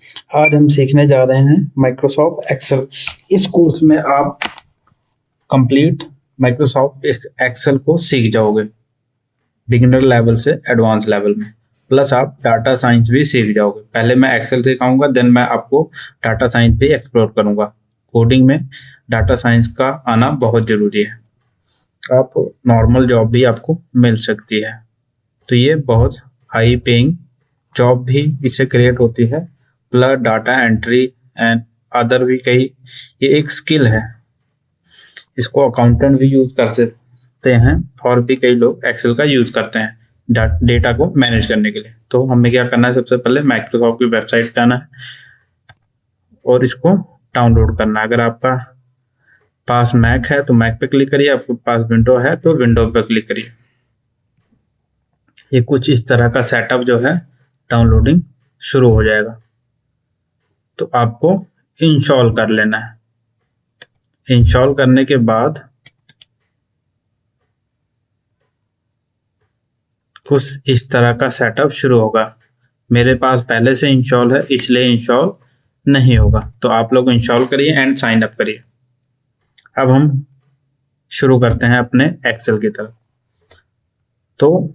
आज हम सीखने जा रहे हैं माइक्रोसॉफ्ट एक्सेल। इस कोर्स में आप कंप्लीट माइक्रोसॉफ्ट एक्सेल को सीख जाओगे, बिगिनर लेवल से एडवांस लेवल में। प्लस आप डाटा साइंस भी सीख जाओगे। पहले मैं एक्सेल सिखाऊंगा, देन मैं आपको डाटा साइंस भी एक्सप्लोर करूंगा। कोडिंग में डाटा साइंस का आना बहुत जरूरी है। आप नॉर्मल जॉब भी आपको मिल सकती है, तो ये बहुत हाई पेइंग जॉब भी इससे क्रिएट होती है। Plus data entry and other भी कई, ये एक स्किल है। इसको अकाउंटेंट भी यूज कर सकते हैं और भी कई लोग एक्सेल का यूज करते हैं डेटा को मैनेज करने के लिए। तो हमें क्या करना है, सबसे पहले माइक्रोसॉफ्ट की वेबसाइट पे आना है और इसको डाउनलोड करना है। अगर आपका पास मैक है तो मैक पे क्लिक करिए, आपके पास विंडो है तो विंडो पे क्लिक करिए। ये कुछ इस तरह का सेटअप जो है डाउनलोडिंग शुरू हो जाएगा, तो आपको इंस्टॉल कर लेना है। इंस्टॉल करने के बाद कुछ इस तरह का सेटअप शुरू होगा। मेरे पास पहले से इंस्टॉल है इसलिए इंस्टॉल नहीं होगा, तो आप लोग इंस्टॉल करिए एंड साइन अप करिए। अब हम शुरू करते हैं अपने एक्सेल की तरफ। तो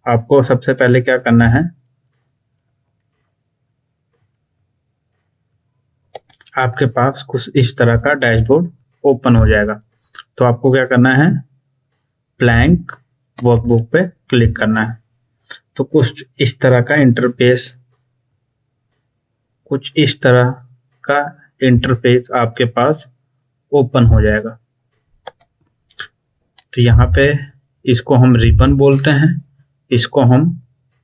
आपको सबसे पहले क्या करना है, आपके पास कुछ इस तरह का डैशबोर्ड ओपन हो जाएगा। तो आपको क्या करना है, ब्लैंक वर्कबुक पे क्लिक करना है। तो कुछ इस तरह का इंटरफेस आपके पास ओपन हो जाएगा। तो यहाँ पे इसको हम रिबन बोलते हैं, इसको हम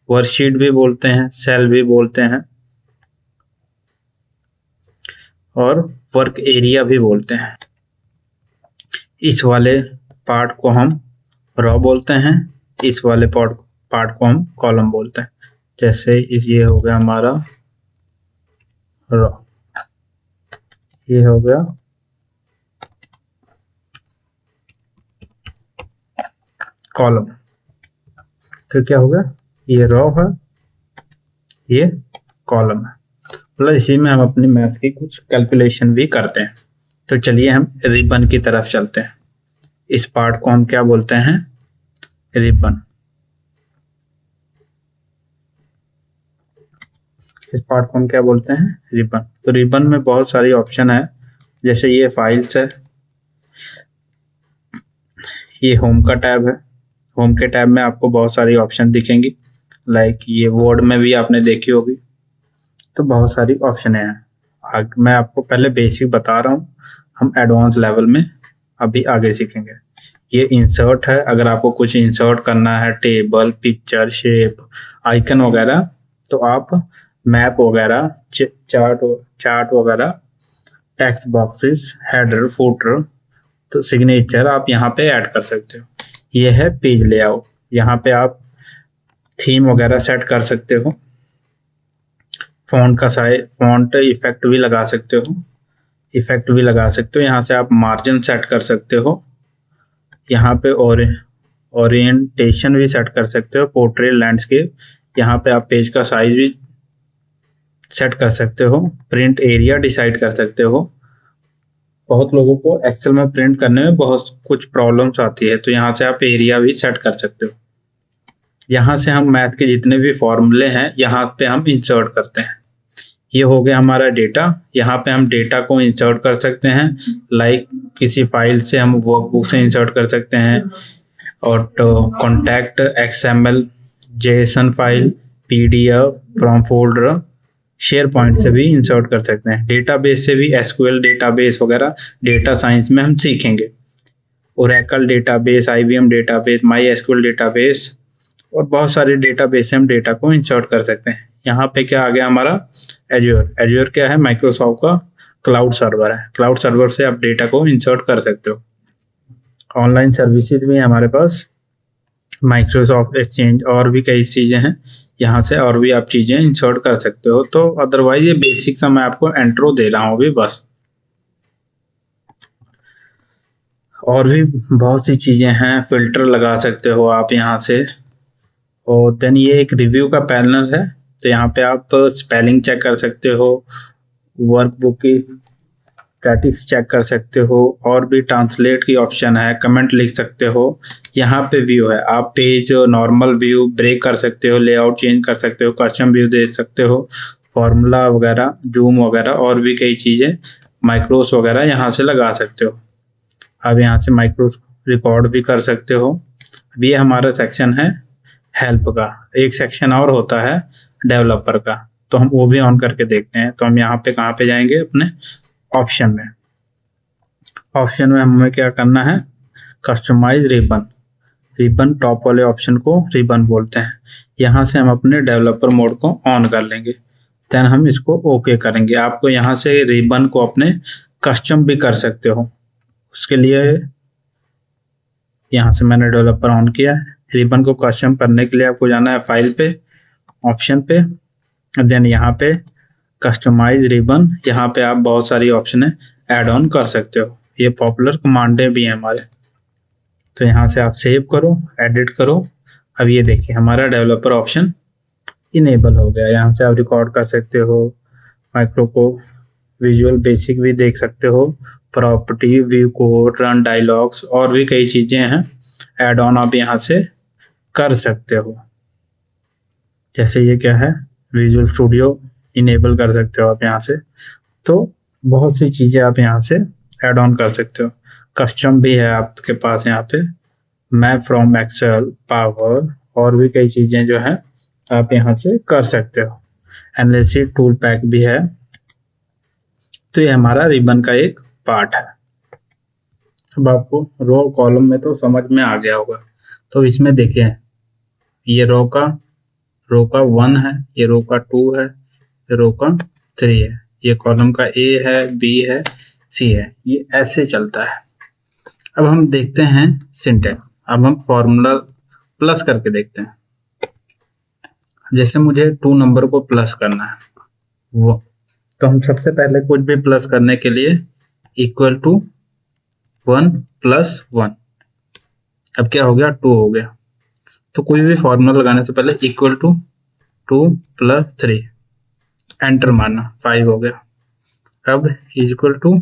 वर्कशीट भी बोलते हैं, सेल भी बोलते हैं और वर्क एरिया भी बोलते हैं। इस वाले पार्ट को हम रॉ बोलते हैं, इस वाले पार्ट को हम कॉलम बोलते हैं। जैसे ये हो गया हमारा रॉ, ये हो गया कॉलम। तो क्या हो गया, ये रॉ है, ये कॉलम है। प्लस इसी में हम अपनी मैथ की कुछ कैलकुलेशन भी करते हैं। तो चलिए हम रिबन की तरफ चलते हैं। इस पार्ट को हम क्या बोलते हैं, रिबन। इस पार्ट को हम क्या बोलते हैं, रिबन। तो रिबन में बहुत सारी ऑप्शन है, जैसे ये फाइल्स है, ये होम का टैब है। होम के टैब में आपको बहुत सारी ऑप्शन दिखेंगी, लाइक ये वर्ड में भी आपने देखी होगी। तो बहुत सारी ऑप्शन है। मैं आपको पहले बेसिक बता रहा हूँ, हम एडवांस लेवल में अभी आगे सीखेंगे। ये इंसर्ट है, अगर आपको कुछ इंसर्ट करना है, टेबल, पिक्चर, शेप, आइकन वगैरह, तो आप मैप वगैरह, चार्ट वगैरह, टेक्स्ट बॉक्सेस, हेडर, फुटर, तो सिग्नेचर आप यहाँ पे ऐड कर सकते हो। ये है पेज लेआउट, यहाँ पे आप थीम वगैरह सेट कर सकते हो, फॉन्ट का साइज, फॉन्ट इफेक्ट भी लगा सकते हो। यहाँ से आप मार्जिन सेट कर सकते हो, यहाँ पे ओरिएंटेशन भी सेट कर सकते हो, पोर्ट्रेट, लैंडस्केप। यहाँ पे आप पेज का साइज भी सेट कर सकते हो, प्रिंट एरिया डिसाइड कर सकते हो। बहुत लोगों को एक्सेल में प्रिंट करने में बहुत कुछ प्रॉब्लम्स आती है, तो यहाँ से आप एरिया भी सेट कर सकते हो। यहाँ से हम मैथ के जितने भी फॉर्मूले हैं यहाँ पे हम इंसर्ट करते हैं। ये हो गया हमारा डेटा। यहाँ पे हम डेटा को इंसर्ट कर सकते हैं, लाइक किसी फाइल से हम वर्कबुक से इंसर्ट कर सकते हैं, और contact, XML, JSON file, PDF, from folder, share point से भी इंसर्ट कर सकते हैं। डेटाबेस से भी SQL डेटाबेस वगैरह डेटा साइंस में हम सीखेंगे। Oracle database, IBM database, MySQL database और बहुत सारे डेटाबेस से हम डेटा को इंसर्ट कर सकते हैं। यहाँ पे क्या आ गया हमारा, एज्योर क्या है, माइक्रोसॉफ्ट का क्लाउड सर्वर है। क्लाउड सर्वर से आप डेटा को इंसर्ट कर सकते हो। ऑनलाइन सर्विसेज भी है हमारे पास, माइक्रोसॉफ्ट एक्सचेंज और भी कई चीजें हैं, यहाँ से और भी आप चीजें इंसर्ट कर सकते हो। तो अदरवाइज ये बेसिक सा मैं आपको इंट्रो दे रहा हूँ अभी बस। और भी बहुत सी चीजें हैं, फिल्टर लगा सकते हो आप यहाँ से। और देन ये एक रिव्यू का पैनल है, तो यहाँ पे आप स्पेलिंग चेक कर सकते हो, वर्कबुक की स्टैटिक्स चेक कर सकते हो, और भी ट्रांसलेट की ऑप्शन है, कमेंट लिख सकते हो। यहाँ पे व्यू है, आप पेज नॉर्मल व्यू ब्रेक कर सकते हो, लेआउट चेंज कर सकते हो, कस्टम व्यू दे सकते हो, फॉर्मूला वगैरह, जूम वगैरह, और भी कई चीज़ें, माइक्रोस वगैरह यहाँ से लगा सकते हो। अब यहाँ से माइक्रोस रिकॉर्ड भी कर सकते हो। अब ये हमारा सेक्शन है हेल्प का। एक सेक्शन और होता है डेवलपर का, तो हम वो भी ऑन करके देखते हैं। तो हम यहाँ पे कहाँ पे जाएंगे, अपने ऑप्शन में। ऑप्शन में हमें क्या करना है, कस्टमाइज रिबन। रिबन टॉप वाले ऑप्शन को रिबन बोलते हैं। यहाँ से हम अपने डेवलपर मोड को ऑन कर लेंगे, देन हम इसको ओके करेंगे। आपको यहाँ से रिबन को अपने कस्टम भी कर सकते हो। उसके लिए यहाँ से मैंने डेवलपर ऑन किया है। रिबन को कस्टम करने के लिए आपको जाना है फाइल पे, ऑप्शन पे, देन यहाँ पे कस्टमाइज रिबन। यहाँ पे आप बहुत सारी ऑप्शन ऐड ऑन कर सकते हो। ये पॉपुलर कमांडें भी हैं हमारे। तो यहाँ से आप सेव करो, एडिट करो। अब ये देखिए हमारा डेवलपर ऑप्शन इनेबल हो गया। यहाँ से आप रिकॉर्ड कर सकते हो, माइक्रो को विजुअल बेसिक भी देख सकते हो, property, view code, run dialogues, और भी कई चीज़ें हैं ऐड ऑन आप यहाँ से कर सकते हो। जैसे ये क्या है, विजुअल स्टूडियो इनेबल कर सकते हो आप यहाँ से। तो बहुत सी चीज़ें आप यहाँ से ऐड ऑन कर सकते हो। कस्टम भी है आपके पास यहाँ पे, मैप फ्रॉम एक्सेल, पावर, और भी कई चीज़ें जो है आप यहाँ से कर सकते हो। एनालिसिस टूल पैक भी है। तो ये हमारा रिबन का एक पार्ट है। अब आपको रो कॉलम में तो समझ में आ गया होगा। तो इसमें देखिए, ये रो का 1 है, ये रो का 2 है, ये रो का 3 है, ये कॉलम का A है, B है, C है। ये ऐसे चलता है। अब हम देखते हैं सिंटैक्स। अब हम फॉर्मूला प्लस करके देखते हैं। जैसे मुझे 2 नंबर को प्लस करना है, वो तो हम सबसे पहले कुछ भी प्लस करने के लिए इक्वल टू 1 + 1। अब क्या हो गया, 2 हो गया। तो कोई भी फॉर्मूला लगाने से पहले इक्वल टू 2 + 3, एंटर मारना, 5 हो गया। अब इक्वल टू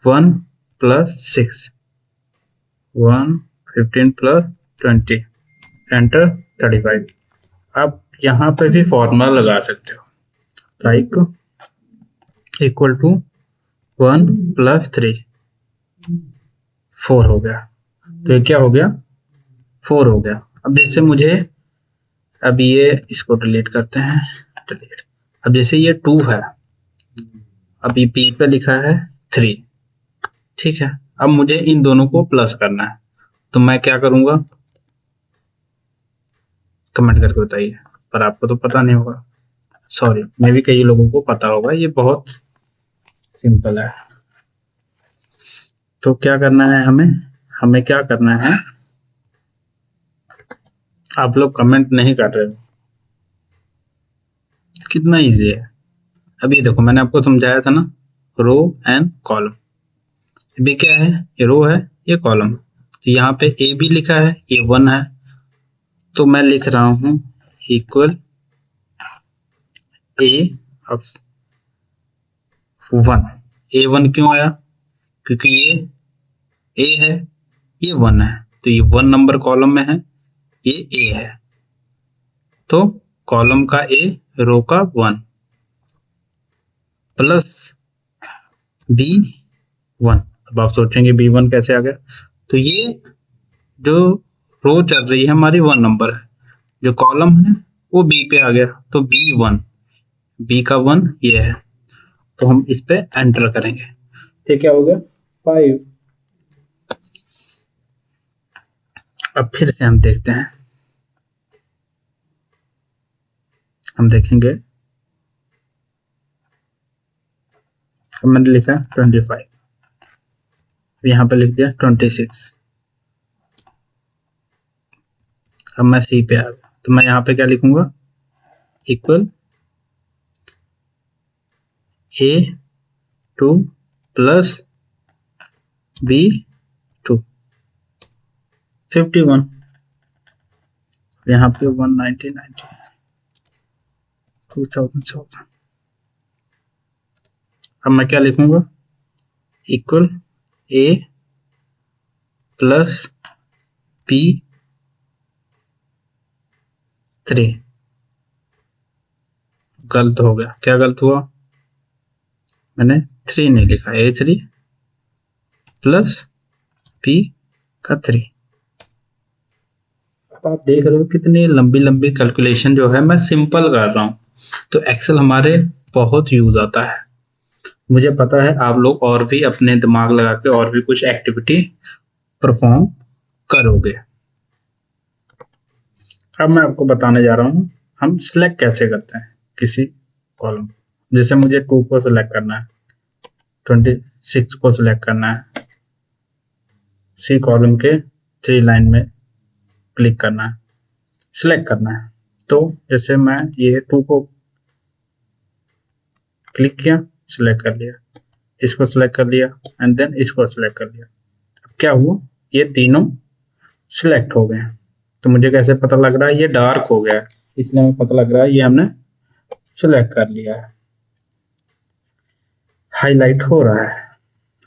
1 + 6, 1, 15 + 20, एंटर 35। अब यहाँ पे भी फॉर्मूला लगा सकते हो, लाइक इक्वल टू 1 + 3, 4 हो गया। तो ये क्या हो गया, 4 हो गया। अब जैसे मुझे, अब ये इसको डिलीट करते हैं, डिलीट। अब जैसे ये 2 है, अब ये P पे लिखा है 3, ठीक है। अब मुझे इन दोनों को प्लस करना है, तो मैं क्या करूंगा, कमेंट करके बताइए। पर आपको तो पता नहीं होगा, सॉरी, मे भी कई लोगों को पता होगा। ये बहुत सिंपल है। तो क्या करना है हमें क्या करना है, आप लोग कमेंट नहीं कर रहे हो, कितना इजी है। अब ये देखो, मैंने आपको समझाया था ना, रो एंड कॉलम। ये क्या है, ये रो है, ये कॉलम। तो यहाँ पे A भी लिखा है, ये 1 है, तो मैं लिख रहा हूं इक्वल A of 1। A1 क्यों आया, क्योंकि ये A है, ये 1 है, तो ये 1 नंबर कॉलम में है, ये A है, तो कॉलम का A, रो का 1, प्लस B1। अब आप सोचेंगे B1 कैसे आ गया, तो ये जो रो चल रही है हमारी 1 नंबर है, जो कॉलम है वो B पे आ गया, तो B1, B का 1 ये है, तो हम इस पे एंटर करेंगे। तो क्या हो गया, 5। अब फिर से हम देखते हैं, हम देखेंगे, अब मैंने लिखा 25, यहाँ पे लिख दिया 26। अब मैं C पे आ गया, तो मैं यहाँ पे क्या लिखूंगा, इक्वल A2 + B2, 51। यहाँ पे 190, 90, 2014। अब मैं क्या लिखूंगा, इक्वल A प्लस P3। गलत हो गया, क्या गलत हुआ, मैंने 3 नहीं लिखा, A3 प्लस P का 3। अब आप देख रहे हो कितनी लंबी लंबी कैलकुलेशन जो है मैं सिंपल कर रहा हूँ। तो एक्सेल हमारे बहुत यूज आता है। मुझे पता है आप लोग और भी अपने दिमाग लगा के और भी कुछ एक्टिविटी परफॉर्म करोगे। अब मैं आपको बताने जा रहा हूँ हम सिलेक्ट कैसे करते हैं किसी कॉलम। जैसे मुझे 2 को सिलेक्ट करना है, 26 को सिलेक्ट करना है, सी कॉलम के 3 लाइन में क्लिक करना है, सिलेक्ट करना है। तो जैसे मैं ये 2 को क्लिक किया, सिलेक्ट कर लिया, इसको सिलेक्ट कर लिया एंड देन इसको सिलेक्ट कर लिया। अब क्या हुआ, ये तीनों सिलेक्ट हो गए हैं। तो मुझे कैसे पता लग रहा है, ये डार्क हो गया है, इसलिए हमें पता लग रहा है ये हमने सिलेक्ट कर लिया है, हाईलाइट हो रहा है।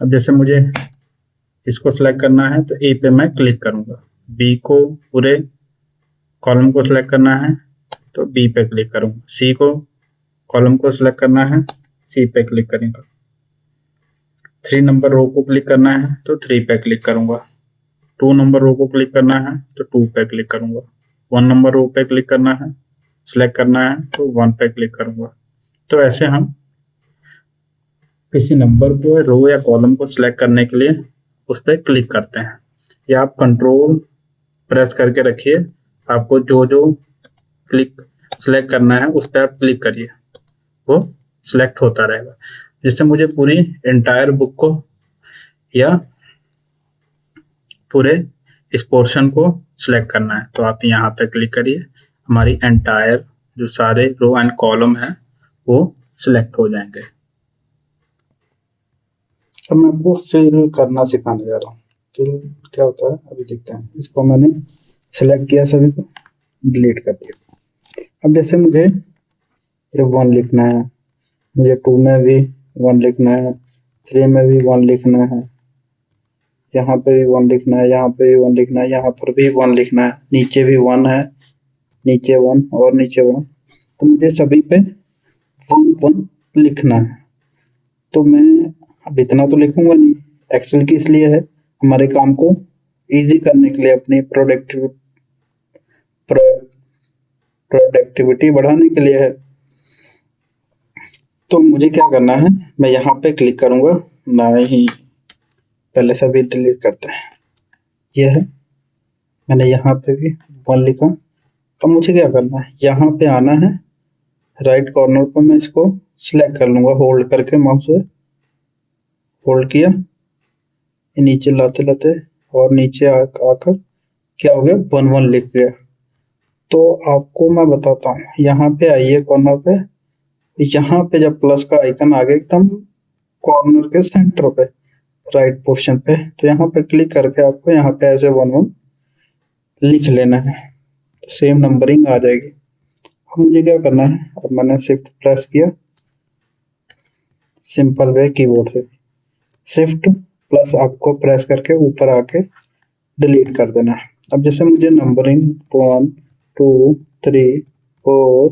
अब जैसे मुझे इसको सिलेक्ट करना है तो ए पे मैं क्लिक करूंगा, बी को पूरे कॉलम को सिलेक्ट करना है तो बी पे क्लिक करूंगा, सी को कॉलम को सिलेक्ट करना है सी पे क्लिक करूंगा, 3 नंबर रो को क्लिक करना है तो 3 पे क्लिक करूंगा, 2 नंबर रो को क्लिक करना है तो 2 पे क्लिक करूंगा, 1 नंबर रो पे क्लिक करना है, सिलेक्ट करना है तो 1 पे क्लिक करूंगा। तो ऐसे हम किसी नंबर को, रो या कॉलम को सिलेक्ट करने के लिए उस पर क्लिक करते हैं। या आप कंट्रोल प्रेस करके रखिए, आपको जो जो क्लिक सिलेक्ट करना है उस पर आप क्लिक करिए, वो सिलेक्ट होता रहेगा। जिससे मुझे पूरी एंटायर बुक को या पूरे इस पोर्शन को सिलेक्ट करना है तो आप यहाँ पे क्लिक करिए, हमारी एंटायर जो सारे रो एंड कॉलम है वो सिलेक्ट हो जाएंगे। अब मैं आपको फिल करना सिखाने जा रहा हूँ। फिल क्या होता है अभी देखते हैं। इसको मैंने सिलेक्ट किया, सभी को डिलीट कर दिया। अब जैसे मुझे ये 1 लिखना है, मुझे 2 में भी 1 लिखना है, 3 में भी 1 लिखना है, यहाँ पे भी 1 लिखना है, यहाँ पे भी 1 लिखना है, यहाँ पर भी 1 लिखना है, नीचे भी 1 है, नीचे 1 और नीचे 1। तो मुझे सभी पे 1 लिखना है। तो मैं अब इतना तो लिखूंगा नहीं, एक्सेल की इसलिए है हमारे काम को इजी करने के लिए, अपनी प्रोडक्टिविटी बढ़ाने के लिए है। तो मुझे क्या करना है, मैं यहाँ पे क्लिक करूंगा, नहीं पहले सभी डिलीट करते हैं। यह है, मैंने यहाँ पे भी 1 लिखा। अब मुझे क्या करना है, यहाँ पे आना है, राइट कॉर्नर पर मैं इसको सिलेक्ट कर लूंगा, होल्ड करके माउस से होल्ड किया, नीचे लाते लाते और नीचे आकर क्या हो गया, 1 लिख गया। तो आपको मैं बताता हूँ, यहाँ पे आइए कॉर्नर पे, यहाँ पे जब प्लस का आइकन आ गया एकदम कॉर्नर के सेंटर पे राइट पोर्शन पे, तो यहाँ पे क्लिक करके आपको यहाँ पे ऐसे 1 लिख लेना है, तो सेम नंबरिंग आ जाएगी। अब मुझे क्या करना है, अब मैंने शिफ्ट प्रेस किया, सिंपल वे कीबोर्ड से शिफ्ट प्लस आपको प्रेस करके ऊपर आके डिलीट कर देना है। अब जैसे मुझे नंबरिंग 1 2 3 4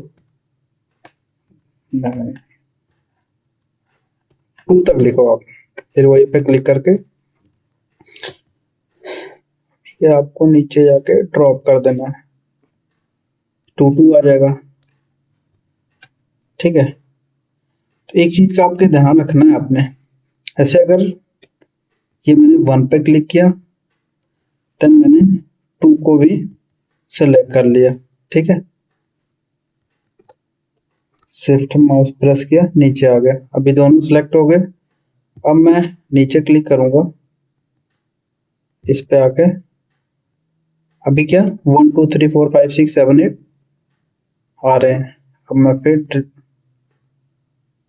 9 2 तक लिखो आप, फिर वही पे क्लिक करके ये आपको नीचे जाके ड्रॉप कर देना है, 2 आ जाएगा। ठीक है, तो एक चीज का आपके ध्यान रखना है आपने, ऐसे अगर ये मैंने 1 पे क्लिक किया, तब मैंने 2 को भी सेलेक्ट कर लिया। ठीक है, शिफ्ट माउस प्रेस किया, नीचे आ गया, अभी दोनों सिलेक्ट हो गए। अब मैं नीचे क्लिक करूंगा, इस पे आके अभी क्या 1 2 3 4 5 6 7 8 आ रहे हैं। अब मैं फिर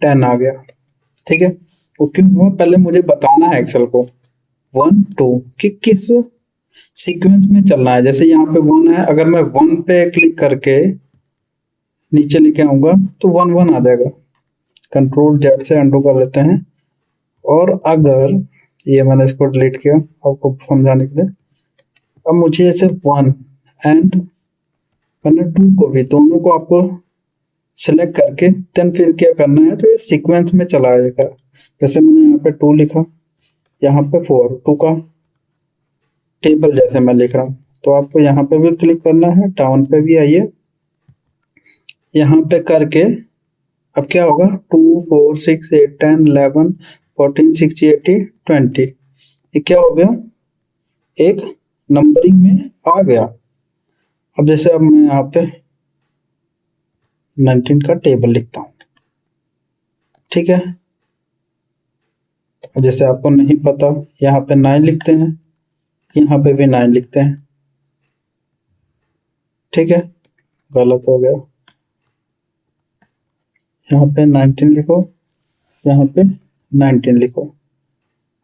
10 आ गया। ठीक है, वो क्यों हुआ, पहले मुझे बताना है एक्सेल को 1 2 कि किस सीक्वेंस में चलना है। जैसे यहाँ पे 1 है, अगर मैं 1 पे क्लिक करके नीचे लेके आऊंगा तो 1 1 आ जाएगा। कंट्रोल जेड से अंडू कर लेते हैं। और अगर ये मैंने इसको डिलीट किया आपको समझाने के लिए, अब मुझे ऐसे 1 एंड मैंने 2 को भी, दोनों को आपको सिलेक्ट करके देन फिर क्या करना है, तो ये सीक्वेंस में चला आएगा। जैसे मैंने यहाँ पे 2 लिखा, यहाँ पे 4, 2 का टेबल जैसे मैं लिख रहा हूँ, तो आपको यहाँ पे भी क्लिक करना है, टाउन पे भी आइए, यहाँ पे करके अब क्या होगा, 2 4 6 8 10 11 14 16 18 20, ये क्या हो गया, एक नंबरिंग में आ गया। अब जैसे अब मैं यहाँ पे 19 का टेबल लिखता हूँ, ठीक है। जैसे आपको नहीं पता, यहाँ पे 9 लिखते हैं, यहाँ पे भी 9 लिखते हैं, ठीक है। गलत हो गया, यहाँ पे 19 लिखो, यहाँ पे 19 लिखो।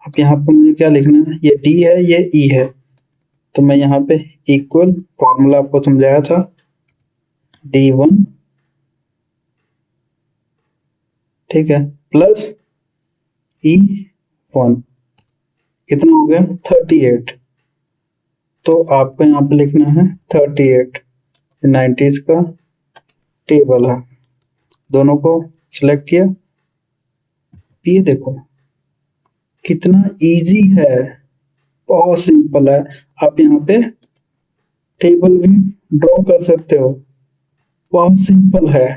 अब यहाँ पे मुझे क्या लिखना है, ये डी है, ये ई है, तो मैं यहाँ पे इक्वल, फॉर्मूला आपको समझाया था, D1, ठीक है, प्लस E1, कितना हो गया 38। तो आपको यहाँ पे लिखना है 38, 90s का टेबल है, दोनों को सिलेक्ट किया। ये देखो कितना इजी है, बहुत सिंपल है। आप यहाँ पे टेबल भी ड्रॉ कर सकते हो, बहुत सिंपल है।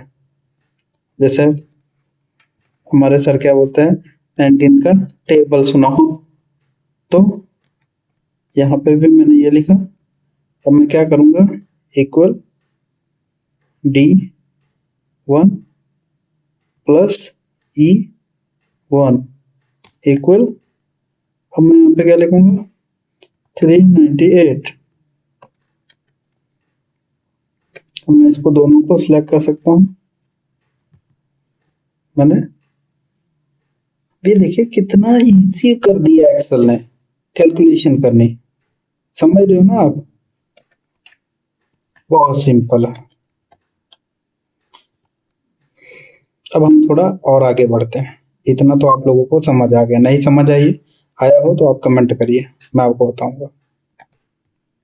जैसे हमारे सर क्या बोलते हैं, 19 का टेबल सुनाओ, तो यहाँ पे भी मैंने ये लिखा। अब मैं क्या करूँगा, equal D1 plus E1 equal, अब मैं यहाँ पे क्या लिखूंगा, 398। अब मैं इसको दोनों को सिलेक्ट कर सकता हूँ, मैंने ये देखिए कितना इजी कर दिया एक्सेल ने कैलकुलेशन करनी, समझ रहे हो ना आप, बहुत सिंपल है। अब हम थोड़ा और आगे बढ़ते हैं, इतना तो आप लोगों को समझ आ गया, नहीं समझ आया हो तो आप कमेंट करिए, मैं आपको बताऊंगा।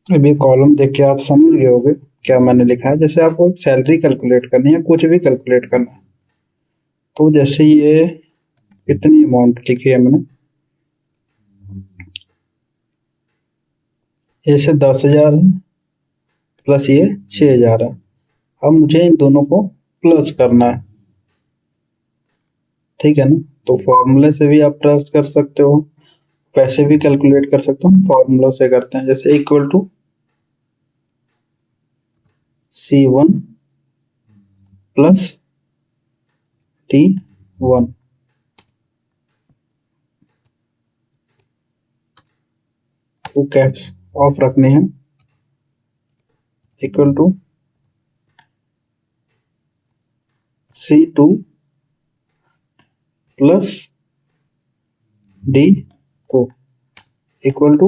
अभी कॉलम देख के आप समझ गए होंगे क्या मैंने लिखा है। जैसे आपको सैलरी कैलकुलेट करनी है, कुछ भी कैलकुलेट करना है, तो जैसे ये कितनी अमाउंट लिखी है मैंने, ऐसे 10,000 है प्लस ये 6,000 है। अब मुझे इन दोनों को प्लस करना है, ठीक है ना। तो फॉर्मूले से भी आप प्लस कर सकते हो, वैसे भी कैलकुलेट कर सकते हो, फॉर्मूला से करते हैं। जैसे equal to C1 plus D1, वो कैप्स ऑफ रखने हैं, इक्वल टू C2 प्लस D2 इक्वल टू,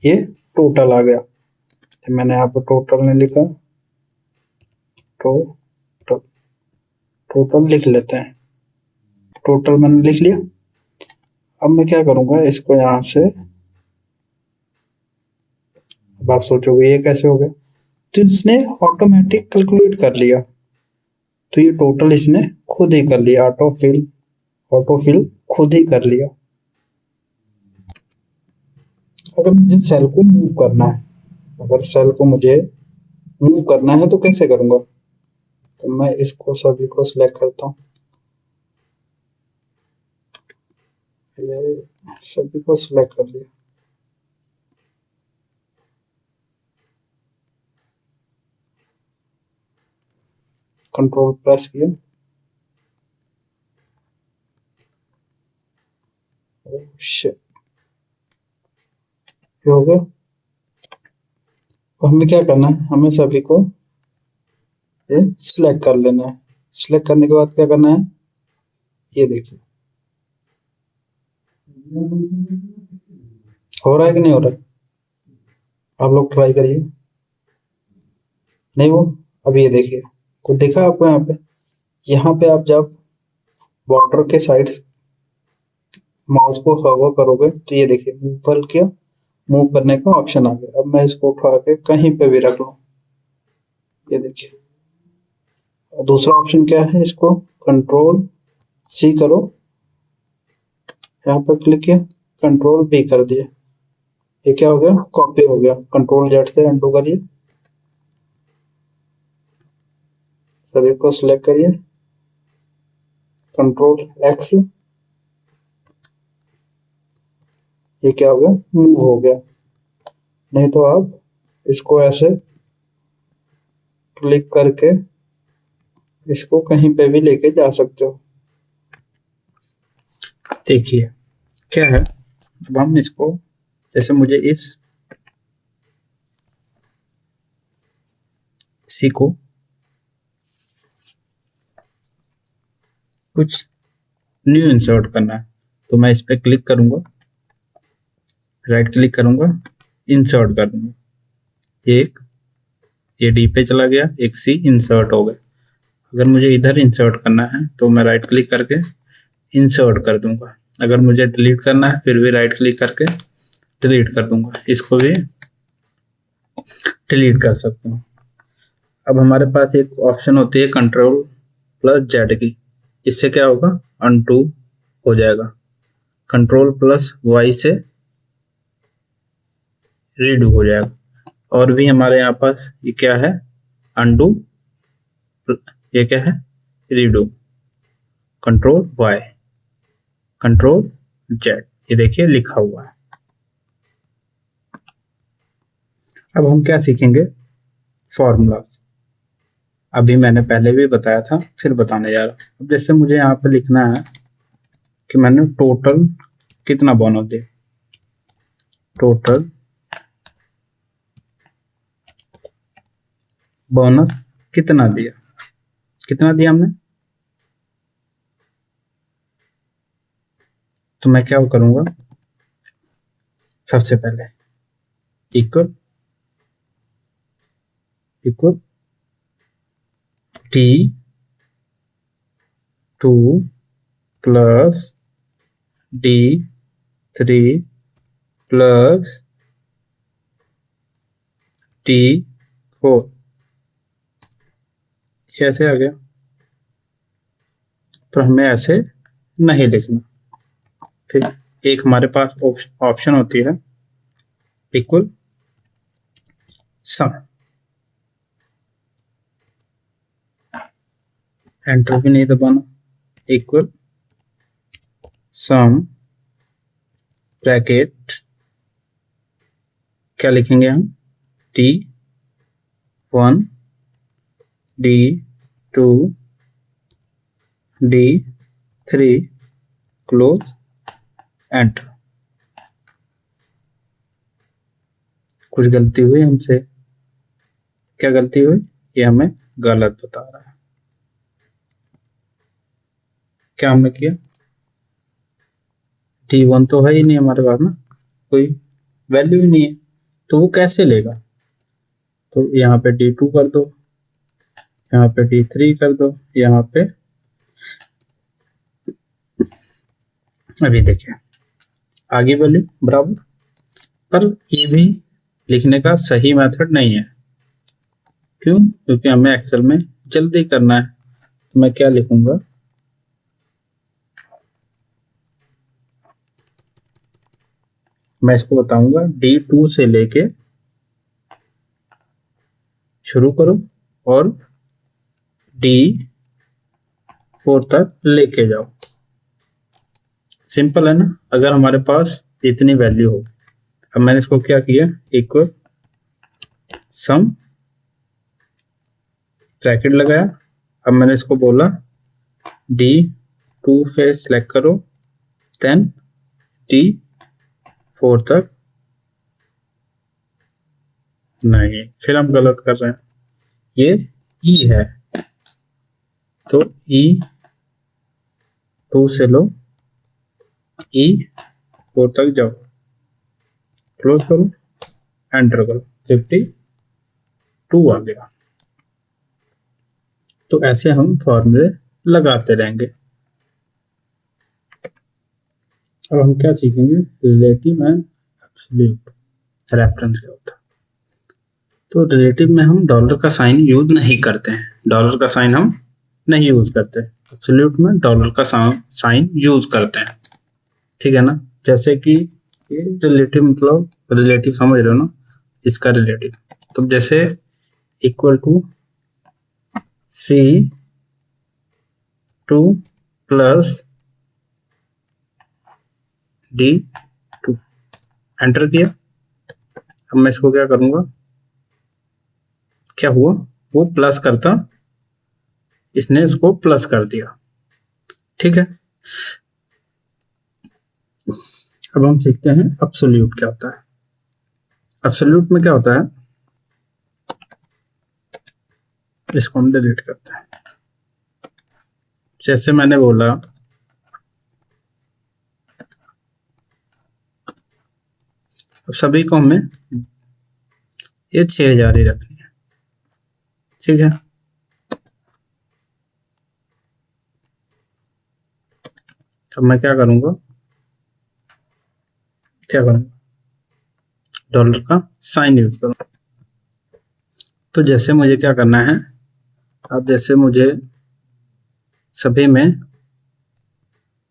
ये टोटल आ गया। तो मैंने यहाँ पर टोटल नहीं लिखा, टोटल टोटल लिख लेते हैं, टोटल मैंने लिख लिया। अब मैं क्या करूँगा, इसको यहाँ से, अब आप सोचोगे ये कैसे हो गया, तो इसने ऑटोमेटिक कैलकुलेट कर लिया, तो ये टोटल इसने खुद ही कर लिया, ऑटोफिल खुद ही कर लिया। अगर मुझे सेल को मूव करना है, अगर सेल को मुझे मूव करना है तो कैसे करूंगा, तो मैं इसको सभी को सिलेक्ट करता हूँ, ये सभी को सिलेक्ट कर लिया, कंट्रोल प्रेस किया, शिट, ये हो गया। तो हमें क्या करना है, हमें सभी को ये सिलेक्ट कर लेना है। सिलेक्ट करने के बाद क्या करना है, ये देखिए हो रहा है कि नहीं हो रहा है, आप लोग ट्राई करिए, नहीं वो, अब ये देखिए को देखा आपको यहाँ पे आप जब बॉर्डर के साइड माउस को होवर करोगे तो ये देखिए मूव किया, मूव करने का ऑप्शन आ गया। अब मैं इसको उठा के कहीं पे भी रख लूं, ये देखिए। और दूसरा ऑप्शन क्या है, इसको कंट्रोल सी करो, यहाँ पर क्लिक किया, कंट्रोल बी कर दिया, ये क्या हो गया, कॉपी हो गया। कंट्रोल जेड से अनडू करिए, सभी को सिलेक्ट करिए, कंट्रोल एक्स, ये क्या हो गया, मूव हो गया। नहीं तो आप इसको ऐसे क्लिक करके इसको कहीं पे भी लेके जा सकते हो। देखिए क्या है, अब हम इसको, जैसे मुझे इस सी को कुछ न्यू इंसर्ट करना है, तो मैं इस पर क्लिक करूंगा, राइट क्लिक करूंगा, इंसर्ट कर दूंगा। एक ये डी पे चला गया, एक सी इंसर्ट हो गया। अगर मुझे इधर इंसर्ट करना है तो मैं राइट क्लिक करके इंसर्ट कर दूंगा। अगर मुझे डिलीट करना है फिर भी राइट क्लिक करके डिलीट कर दूंगा, इसको भी डिलीट कर सकता हूँ। अब हमारे पास एक ऑप्शन होती है कंट्रोल प्लस जेड की, इससे क्या होगा, अनडू हो जाएगा। कंट्रोल प्लस वाई से रीडू हो जाएगा। और भी हमारे यहाँ पास ये क्या है, अनडू, ये क्या है, redo. Control Y, control Z, ये देखिए लिखा हुआ है। अब हम क्या सीखेंगे, फॉर्मूलाज। अभी मैंने पहले भी बताया था, फिर बताने जा रहा हूँ। अब जैसे मुझे यहाँ पे लिखना है कि मैंने टोटल कितना बोनस दिया, टोटल बोनस कितना दिया, कितना दिया हमने, तो मैं क्या करूंगा, सबसे पहले equal equal T2 plus D3 plus T4, कैसे आ गया, तो हमें ऐसे नहीं लिखना। फिर एक हमारे पास ऑप्शन होती है इक्वल सम, एंटर भी नहीं दबाना, इक्वल सम ब्रैकेट, क्या लिखेंगे हम, D1 D2 D3 close, enter. कुछ गलती हुई हमसे, क्या गलती हुई, ये हमें गलत बता रहा है। क्या हमने किया, D1 तो है ही नहीं हमारे पास ना, कोई वैल्यू ही नहीं है, तो वो कैसे लेगा। तो यहाँ पे D2 कर दो, यहाँ पे D3 कर दो, यहाँ पे, अभी देखिए आगे वैल्यू बराबर। पर ये भी लिखने का सही मेथड नहीं है, क्यों, क्योंकि हमें एक्सेल में जल्दी करना है। तो मैं क्या लिखूंगा, मैं इसको बताऊंगा D2 से लेके शुरू करो और D4 तक लेके जाओ। सिंपल है ना, अगर हमारे पास इतनी वैल्यू हो। अब मैंने इसको क्या किया, इक्वल सम ब्रैकेट लगाया। अब मैंने इसको बोला D2 से सिलेक्ट करो, देन D4 तक, नहीं फिर हम गलत कर रहे हैं, ये E है, तो E2 से लो, E4 तक जाओ, क्लोज करो, एंटर करो, 52 आ गया। तो ऐसे हम फॉर्मूले लगाते रहेंगे। अब हम क्या सीखेंगे, रिलेटिव एंड एब्सोल्यूट रेफरेंस क्या होता है। तो रिलेटिव में हम डॉलर का साइन यूज नहीं करते हैं, डॉलर का साइन हम नहीं यूज करते। एब्सोल्यूट में डॉलर का साइन यूज करते हैं, ठीक है ना। जैसे कि ये रिलेटिव मतलब रिलेटिव समझ रहे हो ना, इसका रिलेटिव। तो जैसे इक्वल टू C2 प्लस D2 एंटर किया। अब मैं इसको क्या करूंगा, क्या हुआ, वो प्लस करता, इसने इसको प्लस कर दिया, ठीक है। अब हम सीखते हैं एब्सोल्यूट क्या होता है। एब्सोल्यूट में क्या होता है, इसको हम डिलीट करते हैं। जैसे मैंने बोला अब सभी को हमें ये 6000 ही रखनी है, ठीक है। अब मैं क्या करूंगा, डॉलर का साइन यूज करूंगा। तो जैसे मुझे क्या करना है, अब जैसे मुझे सभी में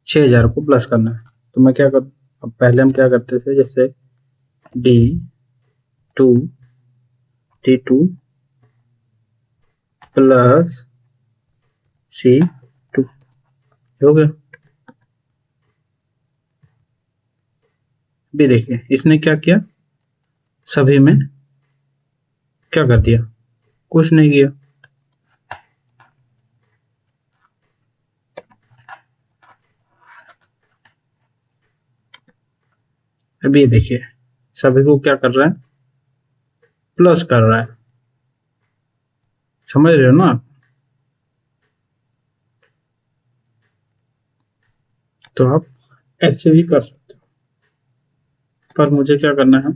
6000 को प्लस करना है, तो मैं क्या करूँ, अब पहले हम क्या करते थे, जैसे D2 प्लस C2 हो गया। भी देखिए इसने क्या किया, सभी में क्या कर दिया, कुछ नहीं किया। अभी ये देखिए सभी को क्या कर रहा है, प्लस कर रहा है, समझ रहे हो ना। तो आप ऐसे भी कर सकते हो, पर मुझे क्या करना है,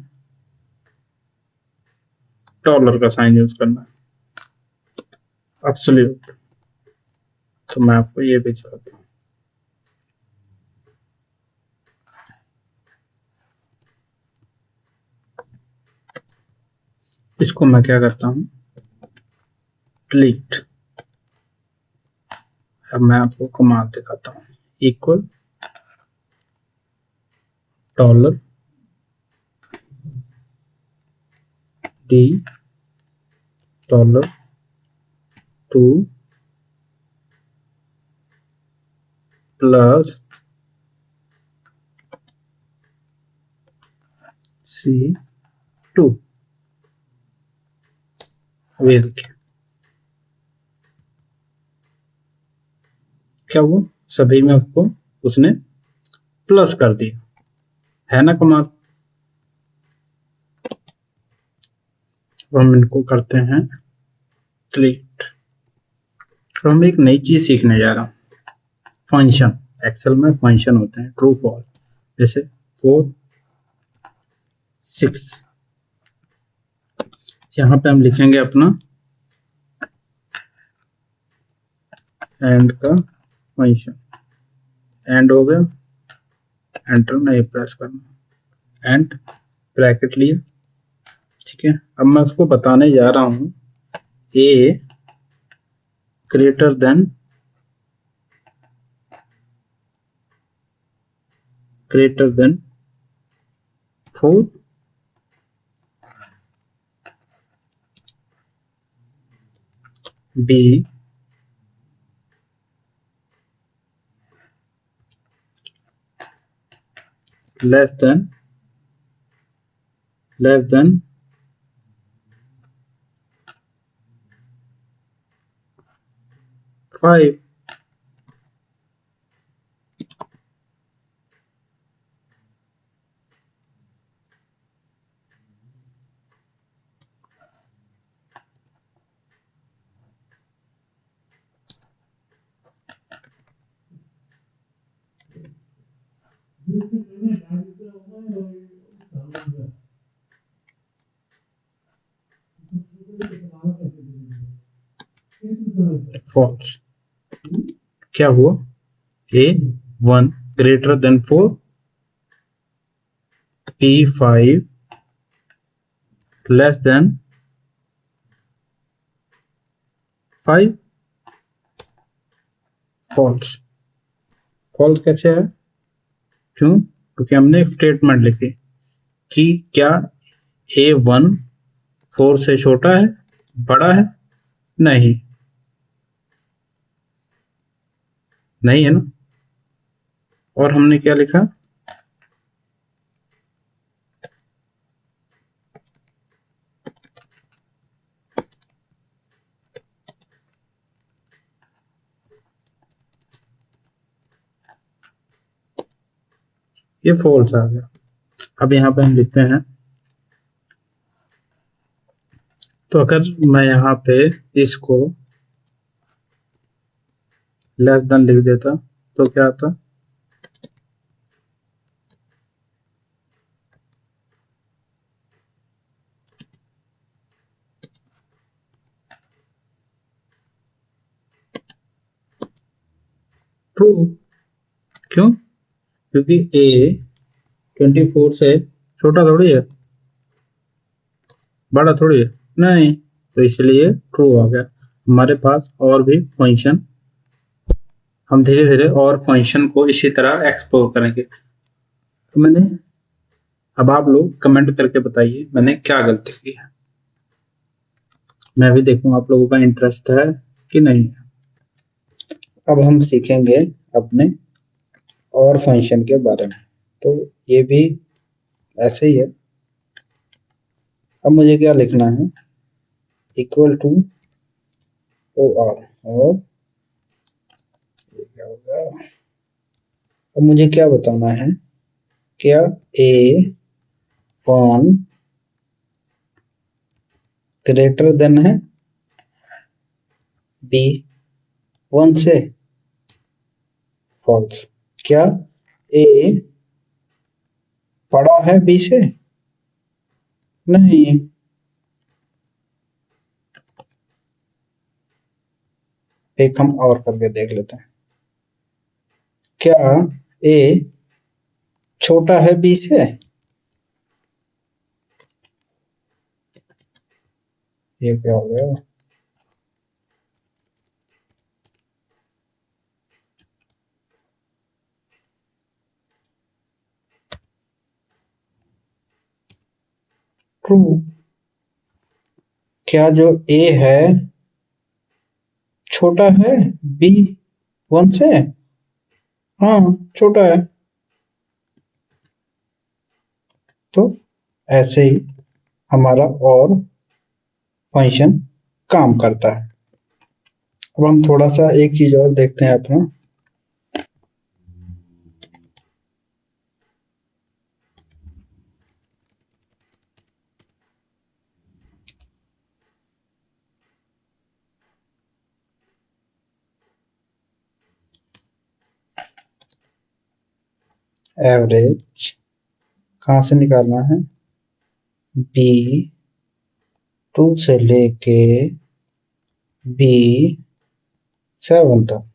डॉलर का साइन यूज करना है एब्सोल्यूट। तो मैं आपको ये भी दिखाता हूँ। इसको मैं क्या करता हूँ, डिलीट। अब मैं आपको कमाल दिखाता हूँ, equal dollar D $2 plus C2। ये देखिए क्या हुआ, सभी में उसको उसने प्लस कर दिया, है ना कमाल। हम इनको करते हैं डिलीट। तो हम एक नई चीज सीखने जा रहा हूँ, फंक्शन। एक्सेल में फंक्शन होते हैं ट्रू फॉल्स, जैसे 4 6। यहाँ पे हम लिखेंगे अपना एंड का फंक्शन, एंड हो गया, एंटर नहीं प्रेस करना, एंड ब्रैकेट लिए, ठीक है। अब मैं उसको बताने जा रहा हूँ A greater than 4, B less than 5। False. क्या हुआ? A1 greater than 4, P5 less than 5, false. False कैसे है? क्यों? क्योंकि हमने स्टेटमेंट लिखी कि क्या A1 4 से छोटा है, बड़ा है? नहीं, नहीं है ना। और हमने क्या लिखा? ये फॉल्स आ गया। अब यहाँ पे हम लिखते हैं, तो अगर मैं यहाँ पे इसको लेस देन लिख देता तो क्या आता? ट्रू। क्यों? क्योंकि A24 से छोटा थोड़ी है, बड़ा थोड़ी है। नहीं, तो इसलिए ट्रू आ गया। हमारे पास और भी फंक्शन, हम धीरे धीरे और फंक्शन को इसी तरह एक्सप्लोर करेंगे। तो मैंने, अब आप लोग कमेंट करके बताइए मैंने क्या गलती की है। मैं भी देखूं आप लोगों का इंटरेस्ट है कि नहीं है। अब हम सीखेंगे अपने और फंक्शन के बारे में। तो ये भी ऐसे ही है। अब मुझे क्या लिखना है? इक्वल टू OR, और ये क्या होगा? अब मुझे क्या बताना है? क्या A1 ग्रेटर देन है B1 से? फॉल्स। क्या A बड़ा है B से? नहीं। एक हम और करके देख लेते हैं। क्या A छोटा है B से? ये क्या हो गया? ट्रू। क्या जो A है छोटा है B1 से? हाँ, छोटा है। तो ऐसे ही हमारा और फंक्शन काम करता है। अब हम थोड़ा सा एक चीज और देखते हैं अपना। एवरेज कहाँ से निकालना है? B2 से लेके B7 तक।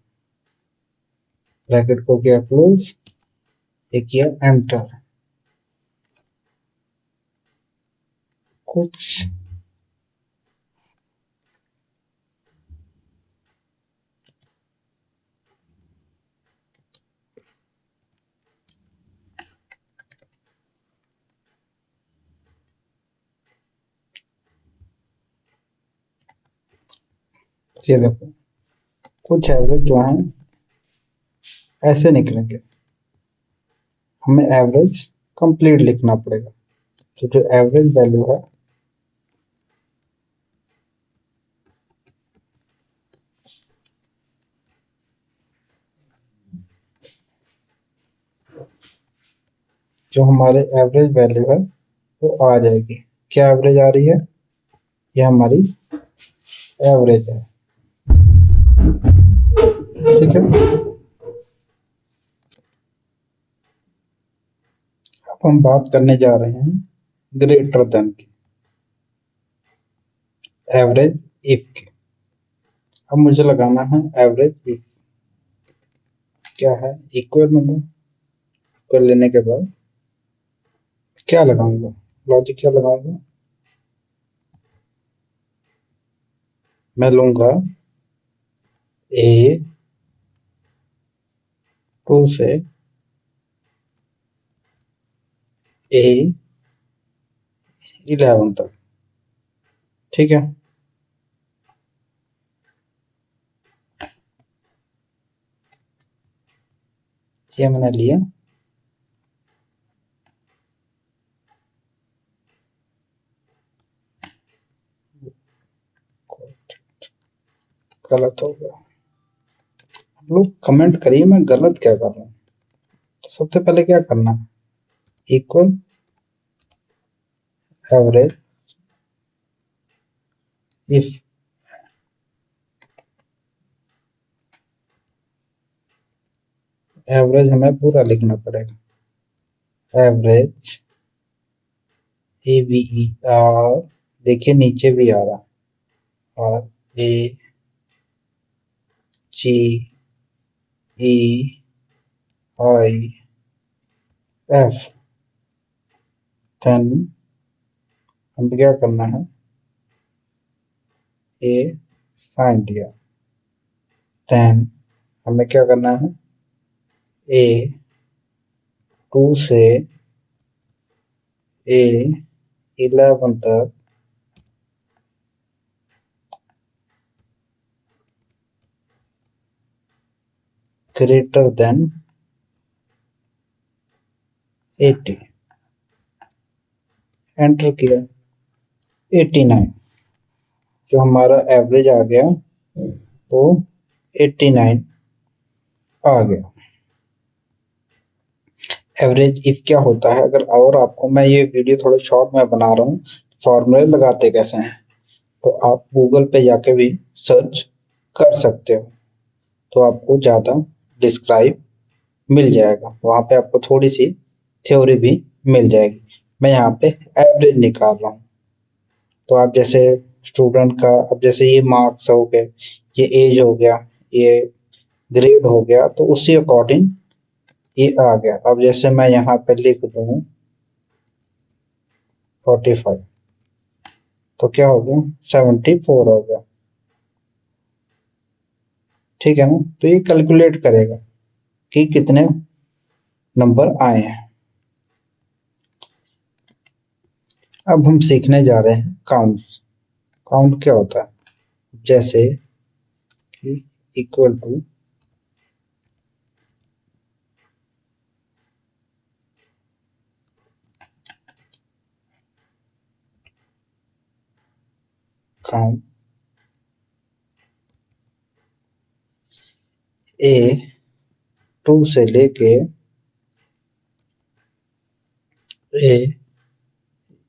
ब्रैकेट को किया क्लोज, ये किया एंटर। कुछ ये देखो, कुछ एवरेज जो है ऐसे निकलेंगे। हमें एवरेज कंप्लीट लिखना पड़ेगा। तो जो एवरेज वैल्यू है जो हमारे एवरेज वैल्यू है वो आ जाएगी। क्या एवरेज आ रही है? ये हमारी एवरेज है। ठीक है। अब हम बात करने जा रहे हैं ग्रेटर देन की, एवरेज इफ की। अब मुझे लगाना है एवरेज इफ, क्या है इक्वल लूंगा, इक्वल लेने के बाद क्या लगाऊंगा, लॉजिक क्या लगाऊंगा, मैं लूंगा ए 2 से ए 11 तक, ठीक है। ये मैंने लिया, गलत हो गया, आप लोग कमेंट करिए मैं गलत क्या कर रहा हूँ। तो सबसे पहले क्या करना है, इक्वल एवरेज इफ, एवरेज हमें पूरा लिखना पड़ेगा, एवरेज ए बी ई, और देखिए नीचे भी आ रहा, और ए जी ई आई एफ, देन हमें क्या करना है, ए साइन दिया, देन हमें क्या करना है, ए 2 से ए 11 तक ग्रेटर देन 80, एंटर किया, 89, जो हमारा एवरेज आ गया वो 89 आ गया। एवरेज इफ क्या होता है, अगर और आपको, मैं ये वीडियो थोड़ा शॉर्ट में बना रहा हूँ फॉर्मूले लगाते कैसे हैं, तो आप गूगल पे जाके भी सर्च कर सकते हो, तो आपको ज़्यादा डिस्क्राइब मिल जाएगा, वहाँ पे आपको थोड़ी सी थ्योरी भी मिल जाएगी। मैं यहाँ पे एवरेज निकाल रहा हूँ, तो आप जैसे स्टूडेंट का, अब जैसे ये मार्क्स हो गए, ये एज हो गया, ये ग्रेड हो गया, तो उसी अकॉर्डिंग ये आ गया। अब जैसे मैं यहाँ पे लिख दूँ 45, तो क्या हो गया 74 हो गया, ठीक है ना। तो ये कैलकुलेट करेगा कि कितने नंबर आए हैं। अब हम सीखने जा रहे हैं काउंट। काउंट क्या होता है, जैसे कि इक्वल टू काउंट ए 2 से लेके ए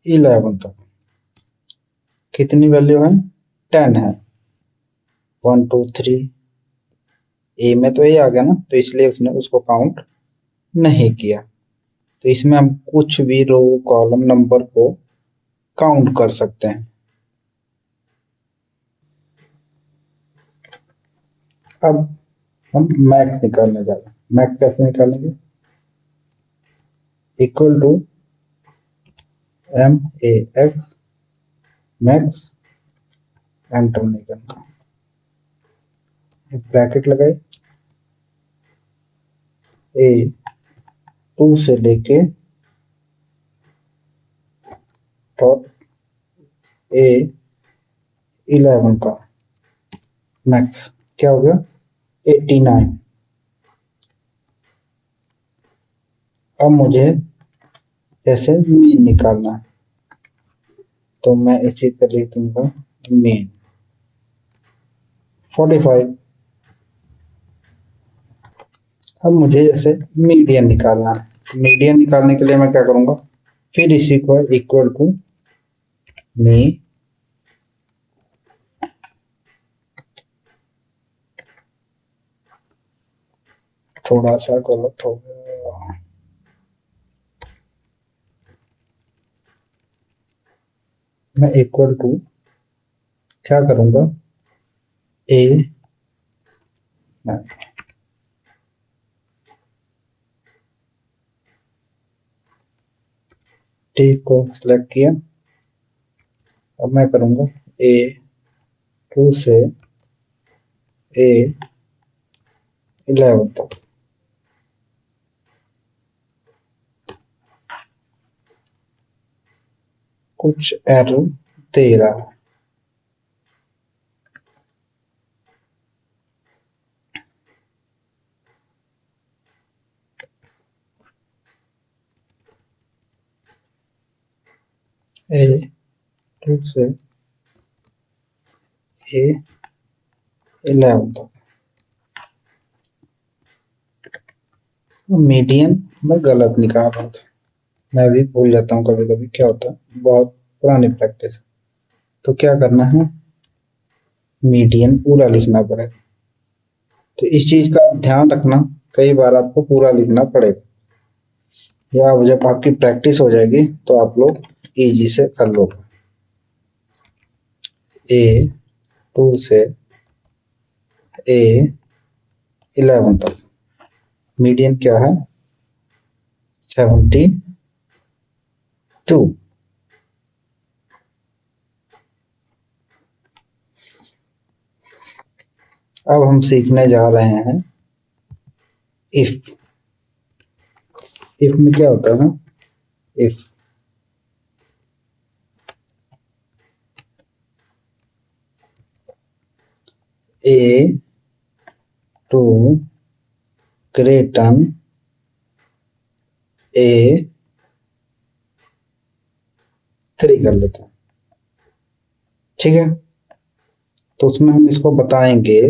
11 तक कितनी वैल्यू है, 10 है, 1 2 3, ए में तो ए आ गया ना, तो इसलिए उसने उसको काउंट नहीं किया। तो इसमें हम कुछ भी रो कॉलम नंबर को काउंट कर सकते हैं। अब हम मैक्स निकालने जा रहे हैं, मैक्स कैसे निकालेंगे, equal to M A X max, enter नहीं करना, ब्रैकेट लगाए, ए 2 से लेके डॉट ए 11 का मैक्स क्या हो गया 89। अब मुझे जैसे मीन निकालना है, तो मैं इसी पे लिख दूंगा मीन 45। अब मुझे जैसे मीडियन निकालना है, मीडियन निकालने के लिए मैं क्या करूंगा, फिर इसी को इक्वल टू मी, थोड़ा सा गलत हो गया, मैं इक्वल टू क्या करूंगा, ए टी को सिलेक्ट किया। अब मैं करूंगा A2 से A11 तक। कुछ एरर दे रहा है। A2 से A11 तक। मीडियन मैं गलत निकाल रहा था। मैं भी भूल जाता हूँ कभी कभी, क्या होता है, बहुत पुरानी प्रैक्टिस। तो क्या करना है, मीडियन पूरा लिखना पड़ेगा। तो इस चीज का आप ध्यान रखना, कई बार आपको पूरा लिखना पड़ेगा, या जब आपकी प्रैक्टिस हो जाएगी तो आप लोग इजी से कर लोगे। A2 से A11 तक मीडियन क्या है, 72। अब हम सीखने जा रहे हैं इफ। इफ में क्या होता है ना, इफ A2 ग्रेटर A3 कर लेते हैं, ठीक है। तो उसमें हम इसको बताएंगे,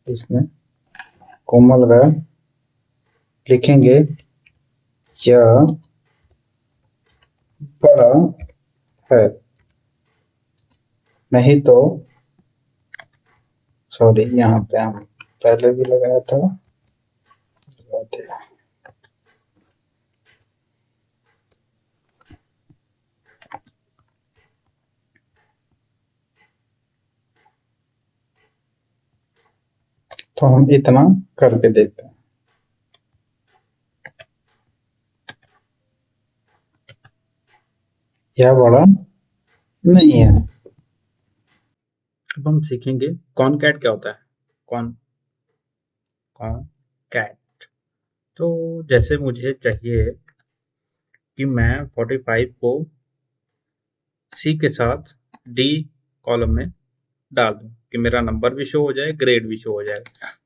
इसमें कोमा लगाया, लिखेंगे यह बड़ा है, नहीं तो, सॉरी यहाँ पे हम पहले भी लगाया था, लगाते हैं। तो हम इतना करके देखते हैं, यह बड़ा नहीं है। अब हम सीखेंगे कॉनकैट क्या होता है। कॉनकैट, तो जैसे मुझे चाहिए कि मैं 45 को सी के साथ डी कॉलम में डाल दूं कि मेरा नंबर भी शो हो जाए, ग्रेड भी शो हो जाए।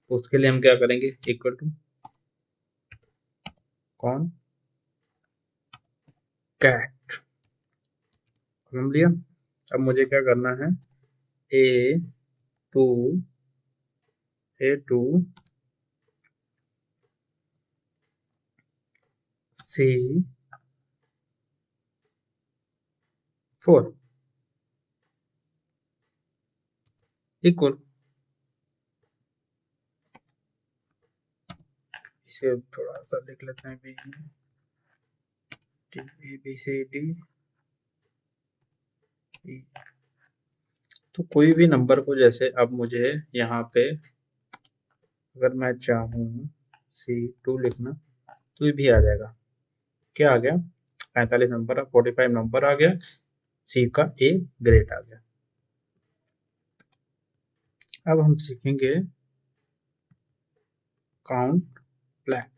तो उसके लिए हम क्या करेंगे, equal to concat column लिया। अब मुझे क्या करना है, A2 C4 इक्वल, इसे थोड़ा सा लिख लेते हैं, B C D E। तो कोई भी नंबर को, जैसे अब मुझे यहाँ पे अगर मैं चाहूँ C2 लिखना तो ये भी आ जाएगा। क्या आ गया, 45 नंबर, 45 नंबर आ गया, सी का ए ग्रेड आ गया। अब हम सीखेंगे काउंट ब्लैंक।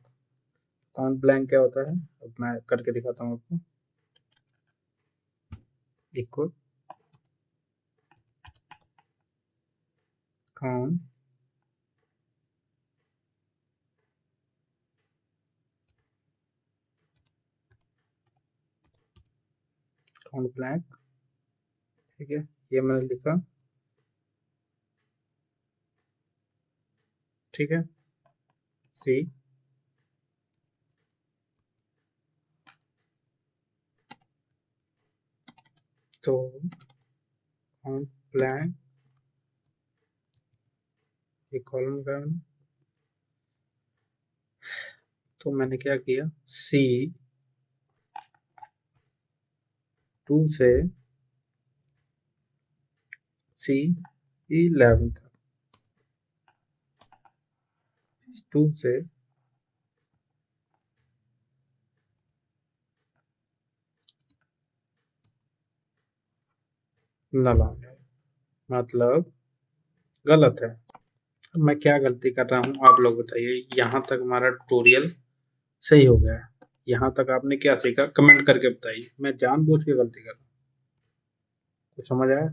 काउंट ब्लैंक क्या होता है, अब मैं करके दिखाता हूँ आपको। इक्वल काउंट ब्लैंक, ठीक है, ये मैंने लिखा, ठीक है। सी तो काउंट ब्लैंक, ये कॉलम का है, तो मैंने क्या किया, C2 से C11 तक, 2 से नल आ गया, मतलब गलत है। अब मैं क्या गलती कर रहा हूँ आप लोग बताइए। यहाँ तक हमारा ट्यूटोरियल सही हो गया है, यहाँ तक आपने क्या सीखा कमेंट करके बताइए। मैं जानबूझ के गलती कर रहा हूँ, कुछ समझ आया?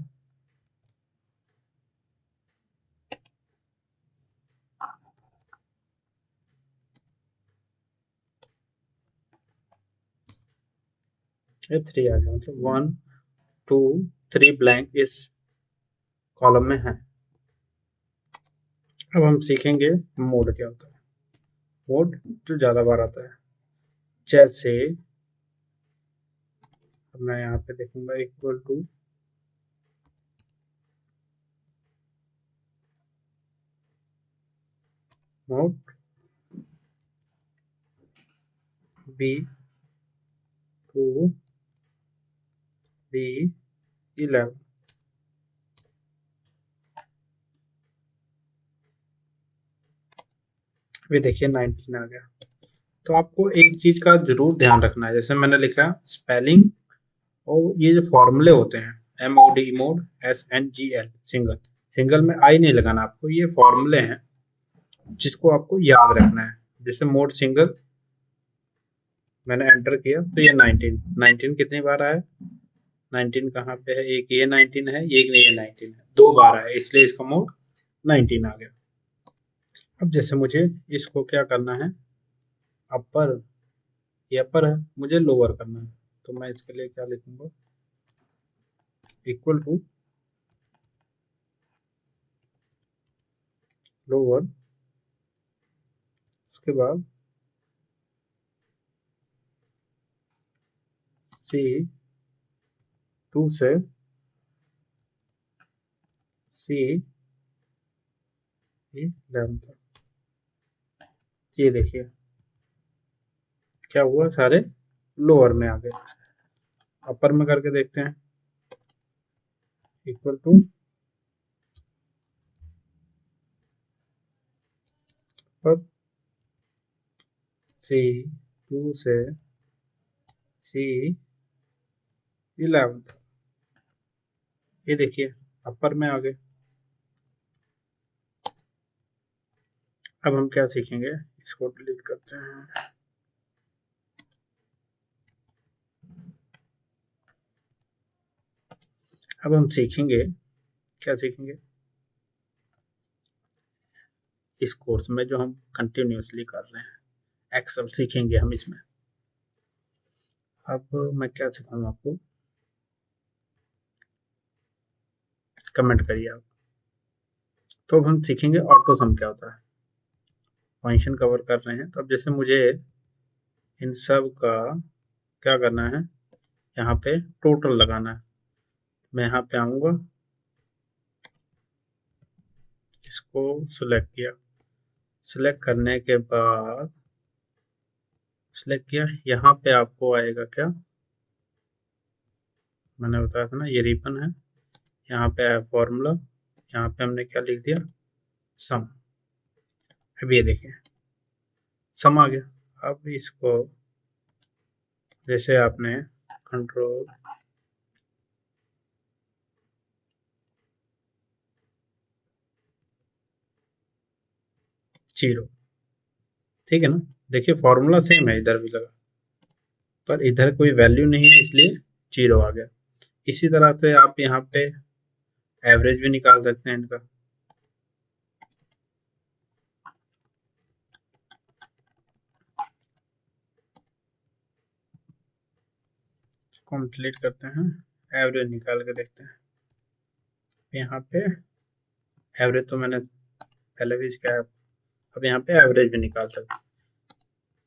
ये 3 आ गया, मतलब 1 2 3 ब्लैंक इस कॉलम में है। अब हम सीखेंगे मोड क्या होता है। मोड जो ज़्यादा बार आता है, जैसे मैं यहाँ पे देखूंगा equal to mode B2 B11। ये देखिए 19 आ गया। तो आपको एक चीज का जरूर ध्यान रखना है, जैसे मैंने लिखा स्पेलिंग और ये जो फॉर्मूले होते हैं MOD mode SNGL single, single में आई नहीं लगाना आपको, ये फॉर्मूले हैं जिसको आपको याद रखना है। जैसे मोड सिंगल मैंने एंटर किया तो ये 19 कितनी बार आया, 19 कहाँ पे है, एक ये 19 है, एक नहीं, ये 19 है, 2 बार आया, इसलिए इसका मोड 19 आ गया। अब जैसे मुझे इसको क्या करना है, अपर, ये अपर है, मुझे लोअर करना है, तो मैं इसके लिए क्या लिखूंगा, इक्वल टू लोअर, उसके बाद C2 से C11 तक। ये देखिए क्या हुआ, सारे लोअर में आ गए। अपर में करके देखते हैं, इक्वल टू पर C2 से C11 तक। ये देखिए अपर में आ गए। अब हम क्या सीखेंगे, इसको डिलीट करते हैं। अब हम सीखेंगे, क्या सीखेंगे, इस कोर्स में जो हम कंटिन्यूसली कर रहे हैं एक्सेल सीखेंगे हम इसमें। अब मैं क्या सिखाऊं आपको, कमेंट करिए आप। तो अब हम सीखेंगे ऑटो सम क्या होता है, फंक्शन कवर कर रहे हैं। तो अब जैसे मुझे इन सब का क्या करना है, यहाँ पे टोटल लगाना है। मैं यहाँ पे आऊँगा, इसको सिलेक्ट किया, सिलेक्ट करने के बाद सिलेक्ट किया, यहाँ पे आपको आएगा क्या, मैंने बताया था ना ये रिबन है, यहाँ पे है फॉर्मूला, यहाँ पे हमने क्या लिख दिया, सम। अब ये देखिए सम आ गया। अब इसको जैसे आपने कंट्रोल जीरो, ठीक है ना, देखिए फॉर्मूला सेम है, इधर भी लगा पर इधर कोई वैल्यू नहीं है इसलिए जीरो आ गया। इसी तरह से आप यहाँ पे एवरेज भी निकाल सकते हैं इनका। इसको हम डिलीट करते हैं, एवरेज निकाल के देखते हैं। यहाँ पे एवरेज तो मैंने पहले भी इसका, अब यहाँ पे एवरेज भी निकाल सकते हैं,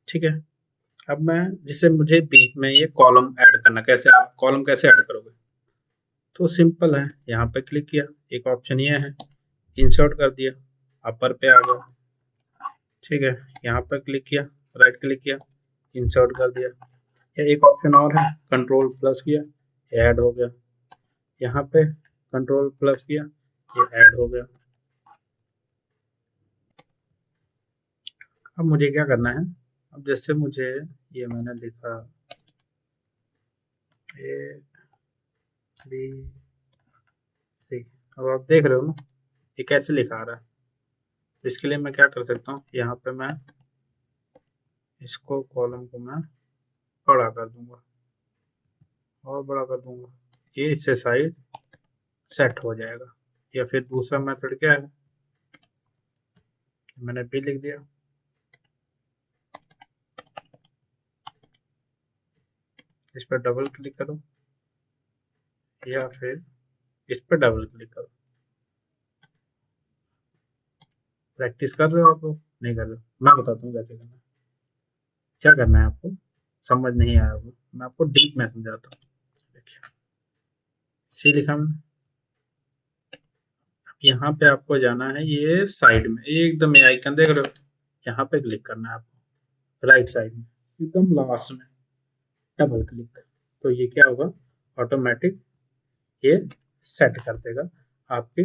ठीक है। अब मैं जैसे मुझे बीच में ये कॉलम ऐड करना, कैसे आप कॉलम कैसे ऐड करोगे, तो सिंपल है, यहाँ पे क्लिक किया, एक ऑप्शन ये है, इंसर्ट कर दिया, अपर पे आ गया, ठीक है। यहाँ पर क्लिक किया, राइट क्लिक किया, इंसर्ट कर दिया। या एक ऑप्शन और है, कंट्रोल प्लस किया, ये ऐड हो गया। यहाँ पे कंट्रोल प्लस किया, ये ऐड हो गया। अब मुझे क्या करना है, अब जैसे मुझे ये मैंने लिखा ए बी सी, अब आप देख रहे हो ना ये कैसे लिखा आ रहा है। इसके लिए मैं क्या कर सकता हूँ, यहाँ पे मैं इसको कॉलम को मैं बड़ा कर दूंगा और बड़ा कर दूंगा, ये इससे साइज सेट हो जाएगा। या फिर दूसरा मेथड क्या है, मैंने भी लिख दिया, इस पर डबल क्लिक करो या फिर इस पर डबल क्लिक करो। प्रैक्टिस कर रहे हो आप लोग, नहीं कर रहे हो, मैं बताता हूँ कैसे करना है। क्या करना है आपको, समझ नहीं आया होगा, मैं आपको डीप में समझाता हूँ। देखिए सी लिखा मैंने, यहाँ पे आपको जाना है ये साइड में एकदम, ये आइकन देख रहे हो, यहाँ पे क्लिक करना है आपको राइट साइड में एकदम लास्ट में डबल क्लिक। तो ये क्या होगा, ऑटोमेटिक ये सेट कर देगा आपकी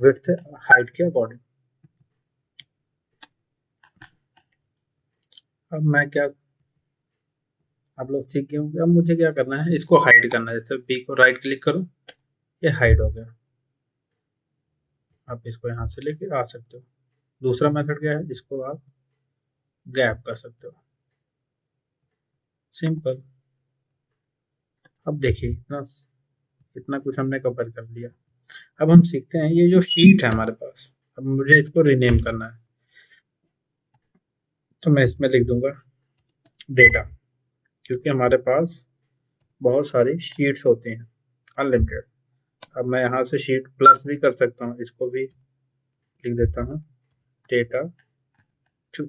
विड्थ हाइट के अकॉर्डिंग। अब मैं क्या, आप लोग सीख गए होंगे। अब मुझे क्या करना है, इसको हाइड करना है। जैसे बी को राइट क्लिक करो, ये हाइड हो गया। आप इसको यहाँ से लेके आ सकते हो। दूसरा मेथड क्या है, इसको आप गैप कर सकते हो, सिंपल। अब देखिए इतना इतना कुछ हमने कवर कर लिया। अब हम सीखते हैं ये जो शीट है हमारे पास, अब मुझे इसको रीनेम करना है। तो मैं इसमें लिख दूंगा डेटा, क्योंकि हमारे पास बहुत सारी शीट्स होती हैं अनलिमिटेड। अब मैं यहाँ से शीट प्लस भी कर सकता हूँ, इसको भी लिख देता हूँ डेटा टू,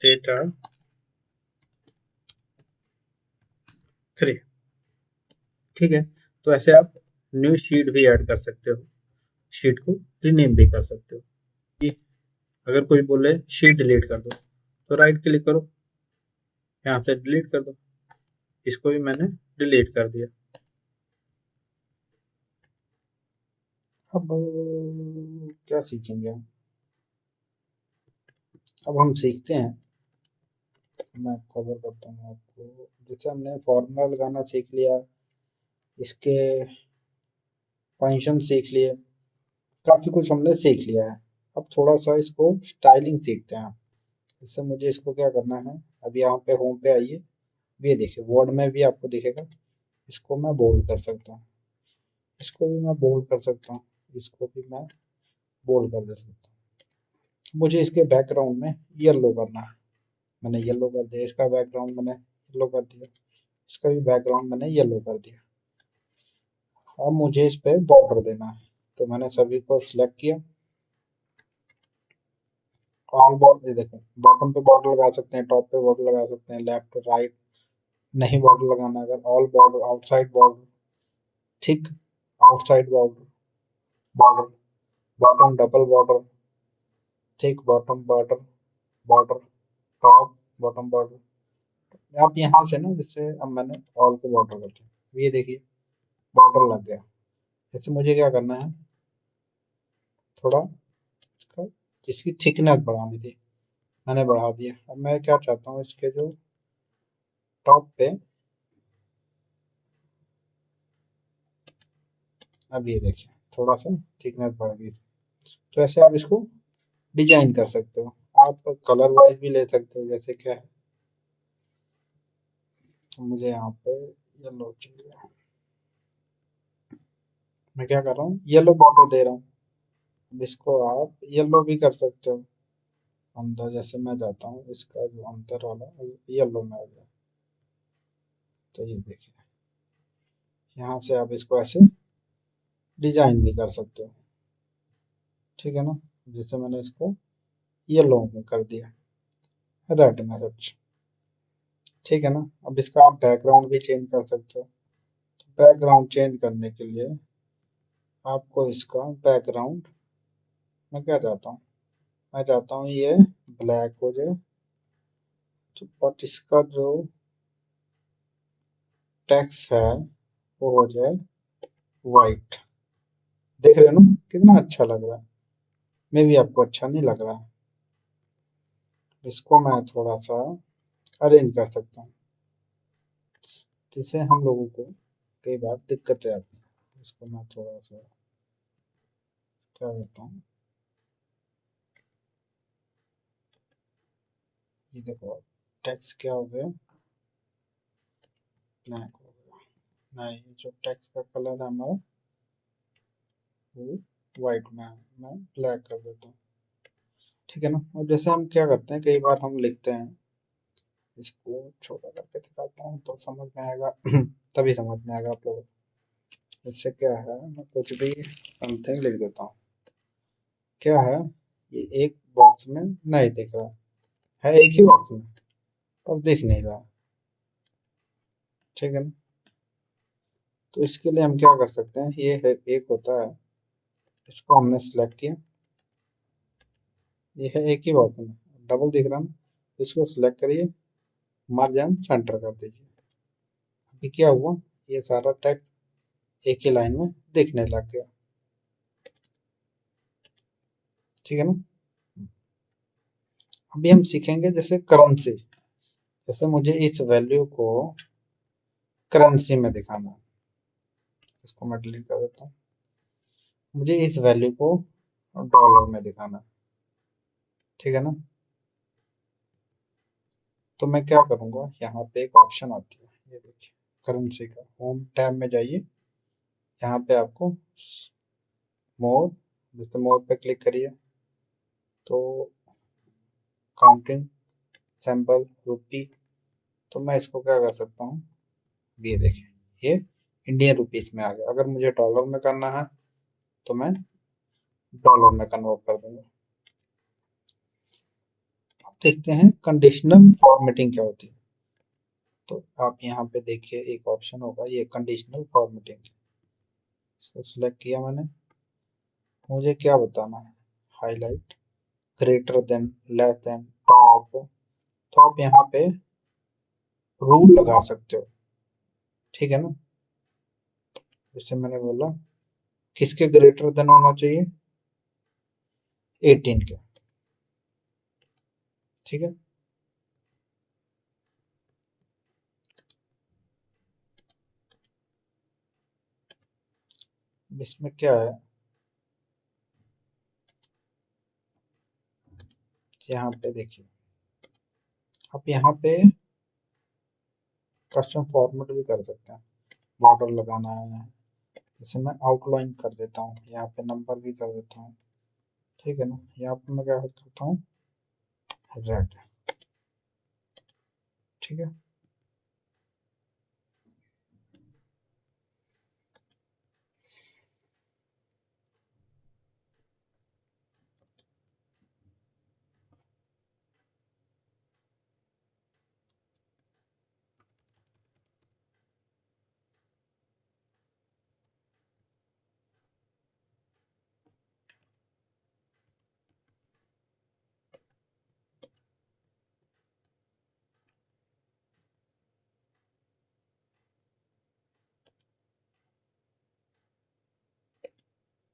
डेटा 3। ठीक है, तो ऐसे आप न्यू शीट भी ऐड कर सकते हो, शीट को रीनेम भी कर सकते हो। अगर कोई बोले शीट डिलीट कर दो, तो राइट क्लिक करो, यहाँ से डिलीट कर दो। इसको भी मैंने डिलीट कर दिया। अब क्या सीखेंगे हम, अब हम सीखते हैं, मैं कवर करता हूँ आपको। जैसे हमने फॉर्मूला लगाना सीख लिया, इसके फंक्शन सीख लिए, काफ़ी कुछ हमने सीख लिया है। अब थोड़ा सा इसको स्टाइलिंग सीखते हैं। इससे मुझे इसको क्या करना है, अब यहाँ पे होम पे आइए, ये देखिए वर्ड में भी आपको दिखेगा, इसको मैं बोल्ड कर सकता हूँ, इसको भी मैं बोल्ड कर सकता हूँ, इसको भी मैं बोल्ड कर दे सकता हूँ। मुझे इसके बैकग्राउंड में येलो करना है, मैंने येलो कर दिया, इसका बैकग्राउंड मैंने येलो कर दिया, इसका भी बैकग्राउंड मैंने येलो कर दिया। अब मुझे इस पे बॉर्डर देना है, तो मैंने सभी को सिलेक्ट किया, ऑल बॉर्डर, देखो बॉटम पे बॉर्डर लगा सकते हैं, टॉप पे बॉर्डर लगा सकते हैं, लेफ्ट राइट नहीं बॉर्डर लगाना, अगर all border, outside border, thick outside border, border bottom double border, thick bottom border, border top bottom border. आप यहाँ से ना, जैसे अब मैंने ऑल को बॉर्डर कर दिया, ये देखिए बॉर्डर लग गया। जैसे मुझे क्या करना है, थोड़ा इसका, इसकी थिकनेस बढ़ानी थी, मैंने बढ़ा दिया। अब मैं क्या चाहता हूँ, इसके जो टॉप पे, अब ये देखिए थोड़ा सा थिकनेस बढ़ गई। तो ऐसे आप इसको डिजाइन कर सकते हो, आप कलर वाइज भी ले सकते हो। जैसे क्या है, मुझे यहाँ पे येलो चाहिए, मैं क्या कर रहा हूँ, येलो बॉर्डर दे रहा हूँ। अब इसको आप येलो भी कर सकते हो अंदर, जैसे मैं जाता हूँ, इसका जो अंदर वाला येलो में आ गया। तो ये देखिए, यहाँ से आप इसको ऐसे डिजाइन भी कर सकते हो, ठीक है ना। जैसे मैंने इसको येलो में कर दिया, रेड में सच, ठीक है ना। अब इसका आप बैकग्राउंड भी चेंज कर सकते हो। तो बैकग्राउंड चेंज करने के लिए आपको इसका बैकग्राउंड, मैं क्या चाहता हूँ, मैं चाहता हूँ ये ब्लैक हो जाए, तो बट इसका जो टेक्स्ट है वो हो जाए वाइट। देख रहे हो ना कितना अच्छा लग रहा है। में भी आपको अच्छा नहीं लग रहा है, इसको मैं थोड़ा सा अरेंज कर सकता हूँ, जिससे हम लोगों को कई बार दिक्कतें आती हैं। इसको मैं थोड़ा सा क्या करता हूँ, ये देखो टेक्स्ट क्या हो गया, ब्लैक हो गया। नहीं, ये जो टेक्स्ट का कलर है हमारा वो वाइट में है, मैं ब्लैक कर देता हूँ, ठीक है ना। और जैसे हम क्या करते हैं, कई बार हम लिखते हैं, इसको छोटा करके दिखाता हूँ तो समझ में आएगा तभी समझ में आएगा आप लोगों को। इससे क्या है, मैं कुछ भी समथिंग लिख देता हूँ, क्या है, ये एक बॉक्स में नहीं दिख रहा है, एक ही बॉक्स में पर दिख नहीं रहा, ठीक है ना। तो इसके लिए हम क्या कर सकते हैं, ये है एक होता है, इसको हमने सिलेक्ट किया, ये है एक ही बॉक्स में, डबल दिख रहा ना, इसको सिलेक्ट करिए, मर्ज एंड सेंटर कर दीजिए। अभी क्या हुआ, ये सारा टेक्स्ट एक ही लाइन में दिखने लग गया, ठीक है ना। अभी हम सीखेंगे जैसे करेंसी, जैसे मुझे इस वैल्यू को करेंसी में दिखाना है, इसको मैं डिलीट कर देता हूँ, मुझे इस वैल्यू को डॉलर में दिखाना है, ठीक है ना। तो मैं क्या करूँगा, यहाँ पे एक ऑप्शन आती है, ये देखिए करेंसी का, होम टैब में जाइए, यहाँ पे आपको मोर, जैसे मोर पे क्लिक करिए तो काउंटिंग सैंपल रुपी, तो मैं इसको क्या कर सकता हूँ, ये देखिए ये इंडियन रुपीस में आ गया। अगर मुझे डॉलर में करना है तो मैं डॉलर में कन्वर्ट कर दूंगा। अब देखते हैं कंडीशनल फॉर्मेटिंग क्या होती है। तो आप यहाँ पे देखिए एक ऑप्शन होगा, ये कंडीशनल फॉर्मेटिंग, इसको सिलेक्ट किया मैंने, मुझे क्या बताना है, highlight, greater than, less than, top, तो आप यहाँ पे रूल लगा सकते हो, ठीक है ना। जैसे मैंने बोला किसके ग्रेटर देन होना चाहिए, 18 के, ठीक है। इसमें क्या है, यहाँ पे देखिए, आप यहाँ पे कस्टम फॉर्मेट भी कर सकते हैं, बॉर्डर लगाना है, जैसे मैं आउटलाइन कर देता हूँ, यहाँ पे नंबर भी कर देता हूँ, ठीक है ना। यहाँ पे मैं क्या करता हूँ, रेड, ठीक है।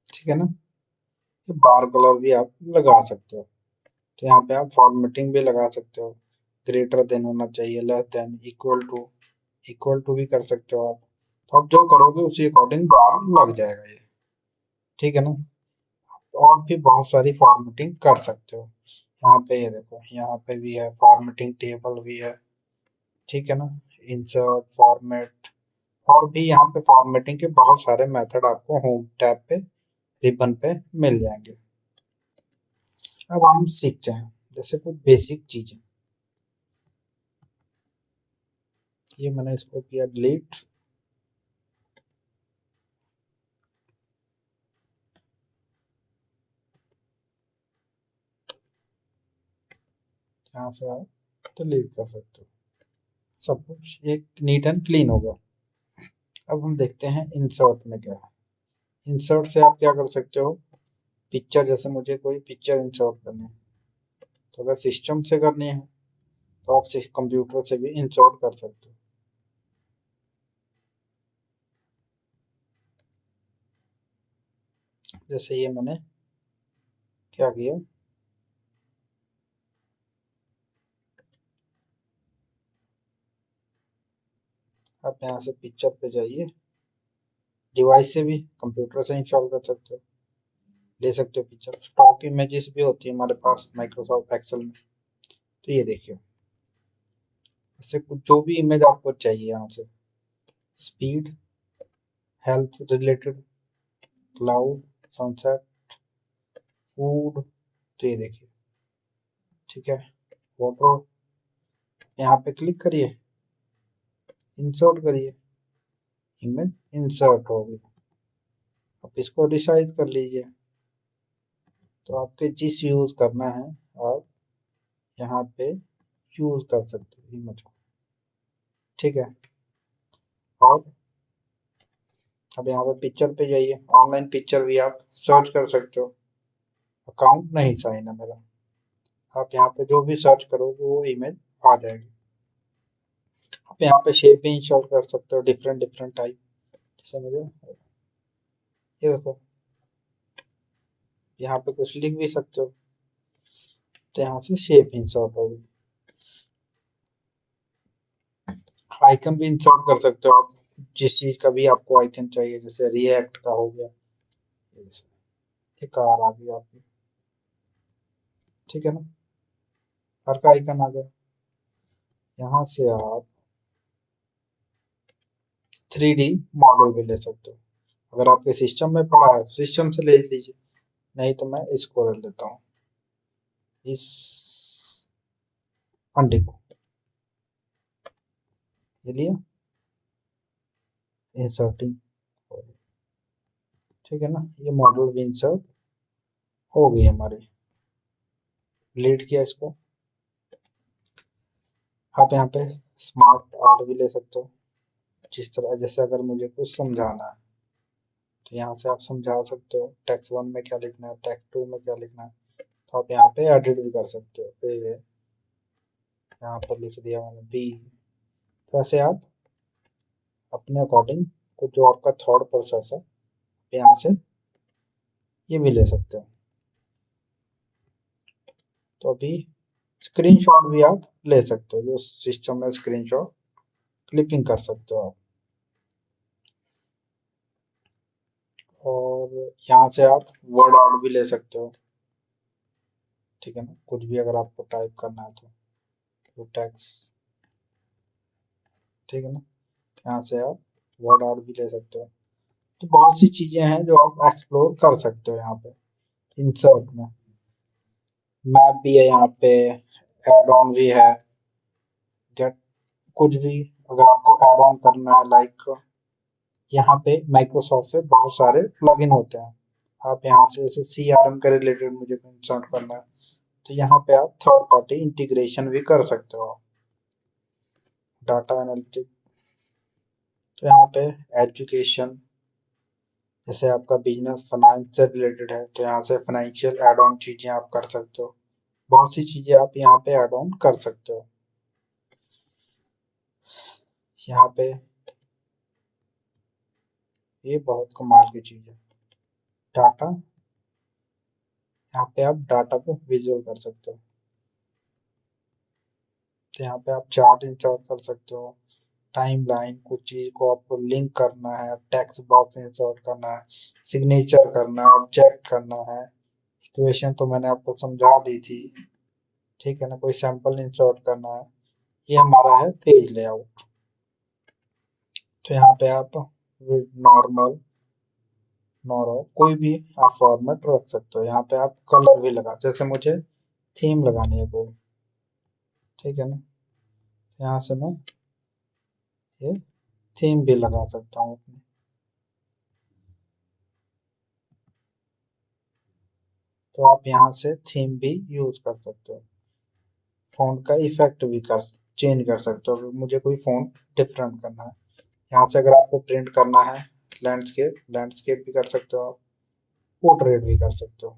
ठीक है ना, ये बार कलर भी आप लगा सकते हो, तो यहाँ पे आप फॉर्मेटिंग भी लगा सकते हो, ग्रेटर देन होना चाहिए, लेस देन, इक्वल टू भी कर सकते हो आप, तो आप जो करोगे उसी अकॉर्डिंग बार लग जाएगा ये, ठीक है ना। और भी बहुत सारी फॉर्मेटिंग कर सकते हो, यहाँ पे ये देखो, यहाँ पे भी है फॉर्मेटिंग, टेबल भी है, ठीक है ना, इंसर्ट, फॉर्मेट, और भी यहाँ पे फॉर्मेटिंग के बहुत सारे मेथड आपको होम टैब पे, रिबन पे मिल जाएंगे। अब हम सीखते हैं जैसे कुछ बेसिक चीजें, ये मैंने इसको किया डिलीट, यहाँ से आप डिलीट कर सकते हो, सब कुछ एक नीट एंड क्लीन होगा। अब हम देखते हैं इंसर्ट में क्या है, इंसर्ट से आप क्या कर सकते हो, पिक्चर, जैसे मुझे कोई पिक्चर इंसर्ट करनी है, तो अगर सिस्टम से करनी है तो आप कंप्यूटर से भी इंसर्ट कर सकते हो। जैसे ये मैंने क्या किया, आप यहाँ से पिक्चर पे जाइए, डिवाइस से भी कंप्यूटर से इंस्टॉल कर सकते हो, ले सकते हो पिक्चर। स्टॉक इमेजेस भी होती है हमारे पास माइक्रोसॉफ्ट एक्सेल में। तो ये देखिए, इससे कुछ जो भी इमेज आपको चाहिए यहाँ से, speed, health related, cloud, sunset, food, तो ये देखिए, ठीक है। फोटो, यहाँ पे क्लिक करिए, इंसर्ट करिए, इमेज इंसर्ट होगी। अब इसको रिसाइज कर लीजिए, तो आपके जिस यूज करना है आप यहाँ पे यूज कर सकते हो इमेज को, ठीक है। और अब यहाँ पे पिक्चर पे जाइए, ऑनलाइन पिक्चर भी आप सर्च कर सकते हो। अकाउंट नहीं साइन है मेरा, आप यहाँ पे जो भी सर्च करोगे वो इमेज आ जाएगी। आप यहाँ पे शेप भी इंस्टॉल कर सकते हो, डिफरेंट डिफरेंट टाइप। जैसे मुझे ये देखो, यहाँ पे कुछ लिख भी सकते हो, तो यहाँ से शेप इंसर्ट होगी। आइकन भी इंसर्ट कर सकते हो आप, जिस चीज का भी आपको आइकन चाहिए, जैसे रिएक्ट का हो गया, ये कार आ गई आपकी, ठीक है ना, कार का आइकन आ गया। यहाँ से आप 3D मॉडल भी ले सकते हो। अगर आपके सिस्टम में पड़ा है तो सिस्टम से ले लीजिए, नहीं तो मैं इसको ले लेता हूँ, इस अंडे को ये लिया, इंसर्टिंग, ठीक है ना, ये मॉडल भी इंसर्ट हो गई हमारी। डिलीट किया इसको। आप यहाँ पे स्मार्ट आर्ट भी ले सकते हो, जिस तरह, जैसे अगर मुझे कुछ समझाना है तो यहाँ से आप समझा सकते हो, टेक्स्ट 1 में क्या लिखना है, टेक्स्ट 2 में क्या लिखना है, तो आप यहाँ पे एडिट भी कर सकते हो। पे यहाँ पर लिख दिया मैंने बी, तो ऐसे आप अपने अकॉर्डिंग कुछ जो आपका थॉट प्रोसेस है यहाँ से ये भी ले सकते हो। तो अभी स्क्रीनशॉट भी आप ले सकते हो, जो सिस्टम में स्क्रीनशॉट क्लिपिंग कर सकते हो आप। और यहाँ से आप वर्ड आउट भी ले सकते हो, ठीक है ना, कुछ भी अगर आपको टाइप करना है तो टेक्स्ट, ठीक है ना, यहाँ से आप वर्ड आउट भी ले सकते हो। तो बहुत सी चीजें हैं जो आप एक्सप्लोर कर सकते हो यहाँ पे इंसर्ट में। मैप भी है यहाँ पे, एड ऑन भी है, गेट, कुछ भी अगर आपको एड ऑन करना है, लाइक यहाँ पे माइक्रोसॉफ्ट से बहुत सारे प्लगइन होते हैं। आप यहाँ से जैसे CRM के रिलेटेड मुझे इंसर्ट करना है तो यहाँ पे आप थर्ड पार्टी इंटीग्रेशन भी कर सकते हो। डाटा एनालिटिक, तो यहाँ पे एजुकेशन, जैसे आपका बिजनेस फाइनेंस से रिलेटेड है तो यहाँ से फाइनेंशियल एड ऑन चीजें आप कर सकते हो। बहुत सी चीजें आप यहाँ पे ऐड ऑन कर सकते हो। यहाँ पे ये बहुत कमाल की चीज है, डाटा, यहाँ पे आप डाटा को विजुअल कर सकते हो। तो यहाँ पे आप चार्ट इंसर्ट कर सकते हो, टाइमलाइन, कुछ चीज को आपको लिंक करना है, टेक्स्ट बॉक्स इंसर्ट करना है, सिग्नेचर करना है, ऑब्जेक्ट करना है, इक्वेशन तो मैंने आपको समझा दी थी, ठीक है ना, कोई सैंपल इंसर्ट करना है। ये हमारा है पेज लेआउट। तो यहाँ पे आप नॉर्मल, नॉर्मल कोई भी आप फॉर्मेट रख सकते हो। यहाँ पे आप कलर भी लगा, जैसे मुझे थीम लगानी है कोई, ठीक है ना, यहाँ से मैं ये थीम भी लगा सकता हूँ अपनी। तो आप यहाँ से थीम भी यूज कर सकते हो। फ़ॉन्ट का इफेक्ट भी कर चेंज कर सकते हो, अगर मुझे कोई फ़ॉन्ट डिफरेंट करना है। यहाँ से अगर आपको प्रिंट करना है लैंडस्केप, लैंडस्केप भी कर सकते हो आप, पोर्ट्रेट भी कर सकते हो।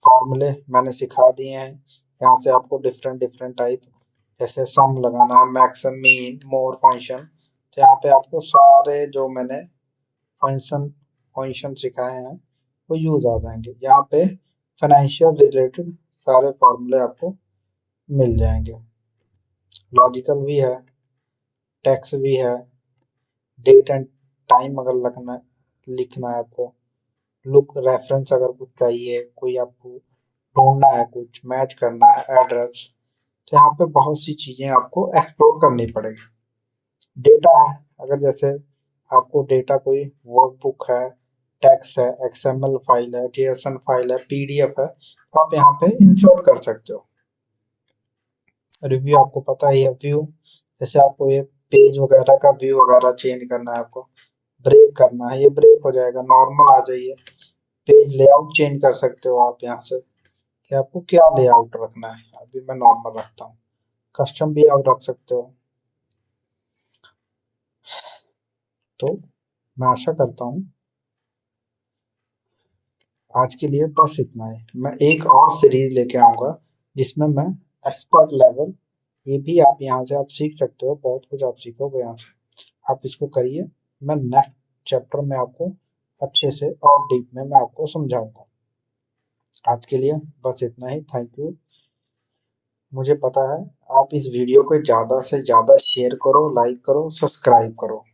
फॉर्मूले मैंने सिखा दिए हैं, यहाँ से आपको डिफरेंट डिफरेंट टाइप, जैसे सम लगाना है, मैक्सिमम, मीन, मोर फंक्शन, तो यहाँ पे आपको सारे जो मैंने फंक्शन फंक्शन सिखाए हैं वो यूज आ जाएंगे। यहाँ पे फाइनेंशियल रिलेटेड सारे फॉर्मूले आपको मिल जाएंगे। लॉजिकल भी है, टैक्स भी है, डेट एंड टाइम अगर लिखना है आपको, लुक रेफरेंस अगर कुछ चाहिए, कोई आपको ढूंढना है, कुछ मैच करना है एड्रेस, तो यहाँ पे बहुत सी चीजें आपको एक्सप्लोर करनी पड़ेगी। डेटा है, अगर जैसे आपको डेटा कोई वर्कबुक है, टेक्स्ट है, एक्सएमएल फाइल है, जेएसएन फाइल है, पीडीएफ है, तो आप यहाँ पे इंसर्ट कर सकते हो। रिव्यू आपको पता ही है, व्यू जैसे आपको ये पेज वगैरह का व्यू वगैरह चेंज करना है, आपको ब्रेक करना है, ये ब्रेक हो जाएगा, नॉर्मल आ जाइए। पेज लेआउट चेंज कर सकते हो आप यहाँ से कि आपको क्या लेआउट रखना है, अभी मैं नॉर्मल रखता हूँ। कस्टम भी आप रख सकते हो। तो मैं आशा करता हूँ आज के लिए बस इतना ही। मैं एक और सीरीज लेके आऊँगा जिसमें मैं एक्सपर्ट लेवल, ये भी आप यहाँ से आप सीख सकते हो, बहुत कुछ आप सीखोगे यहाँ से, आप इसको करिए। मैं नेक्स्ट चैप्टर में आपको अच्छे से और डीप में मैं आपको समझाऊंगा। आज के लिए बस इतना ही। Thank you. मुझे पता है आप इस वीडियो को ज़्यादा से ज़्यादा शेयर करो, लाइक करो, सब्सक्राइब करो।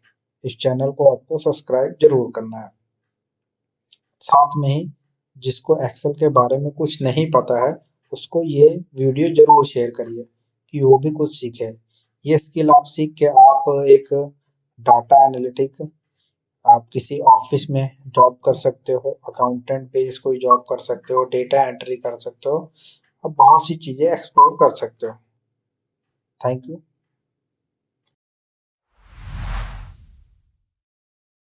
इस चैनल को आपको सब्सक्राइब जरूर करना है। साथ में ही जिसको एक्सेल के बारे में कुछ नहीं पता है उसको ये वीडियो जरूर शेयर करिए कि वो भी कुछ सीखे। ये स्किल आप सीख के आप एक डाटा एनालिटिक, आप किसी ऑफिस में जॉब कर सकते हो, अकाउंटेंट बेस कोई जॉब कर सकते हो, डेटा एंट्री कर सकते हो, अब बहुत सी चीज़ें एक्सप्लोर कर सकते हो। Thank you.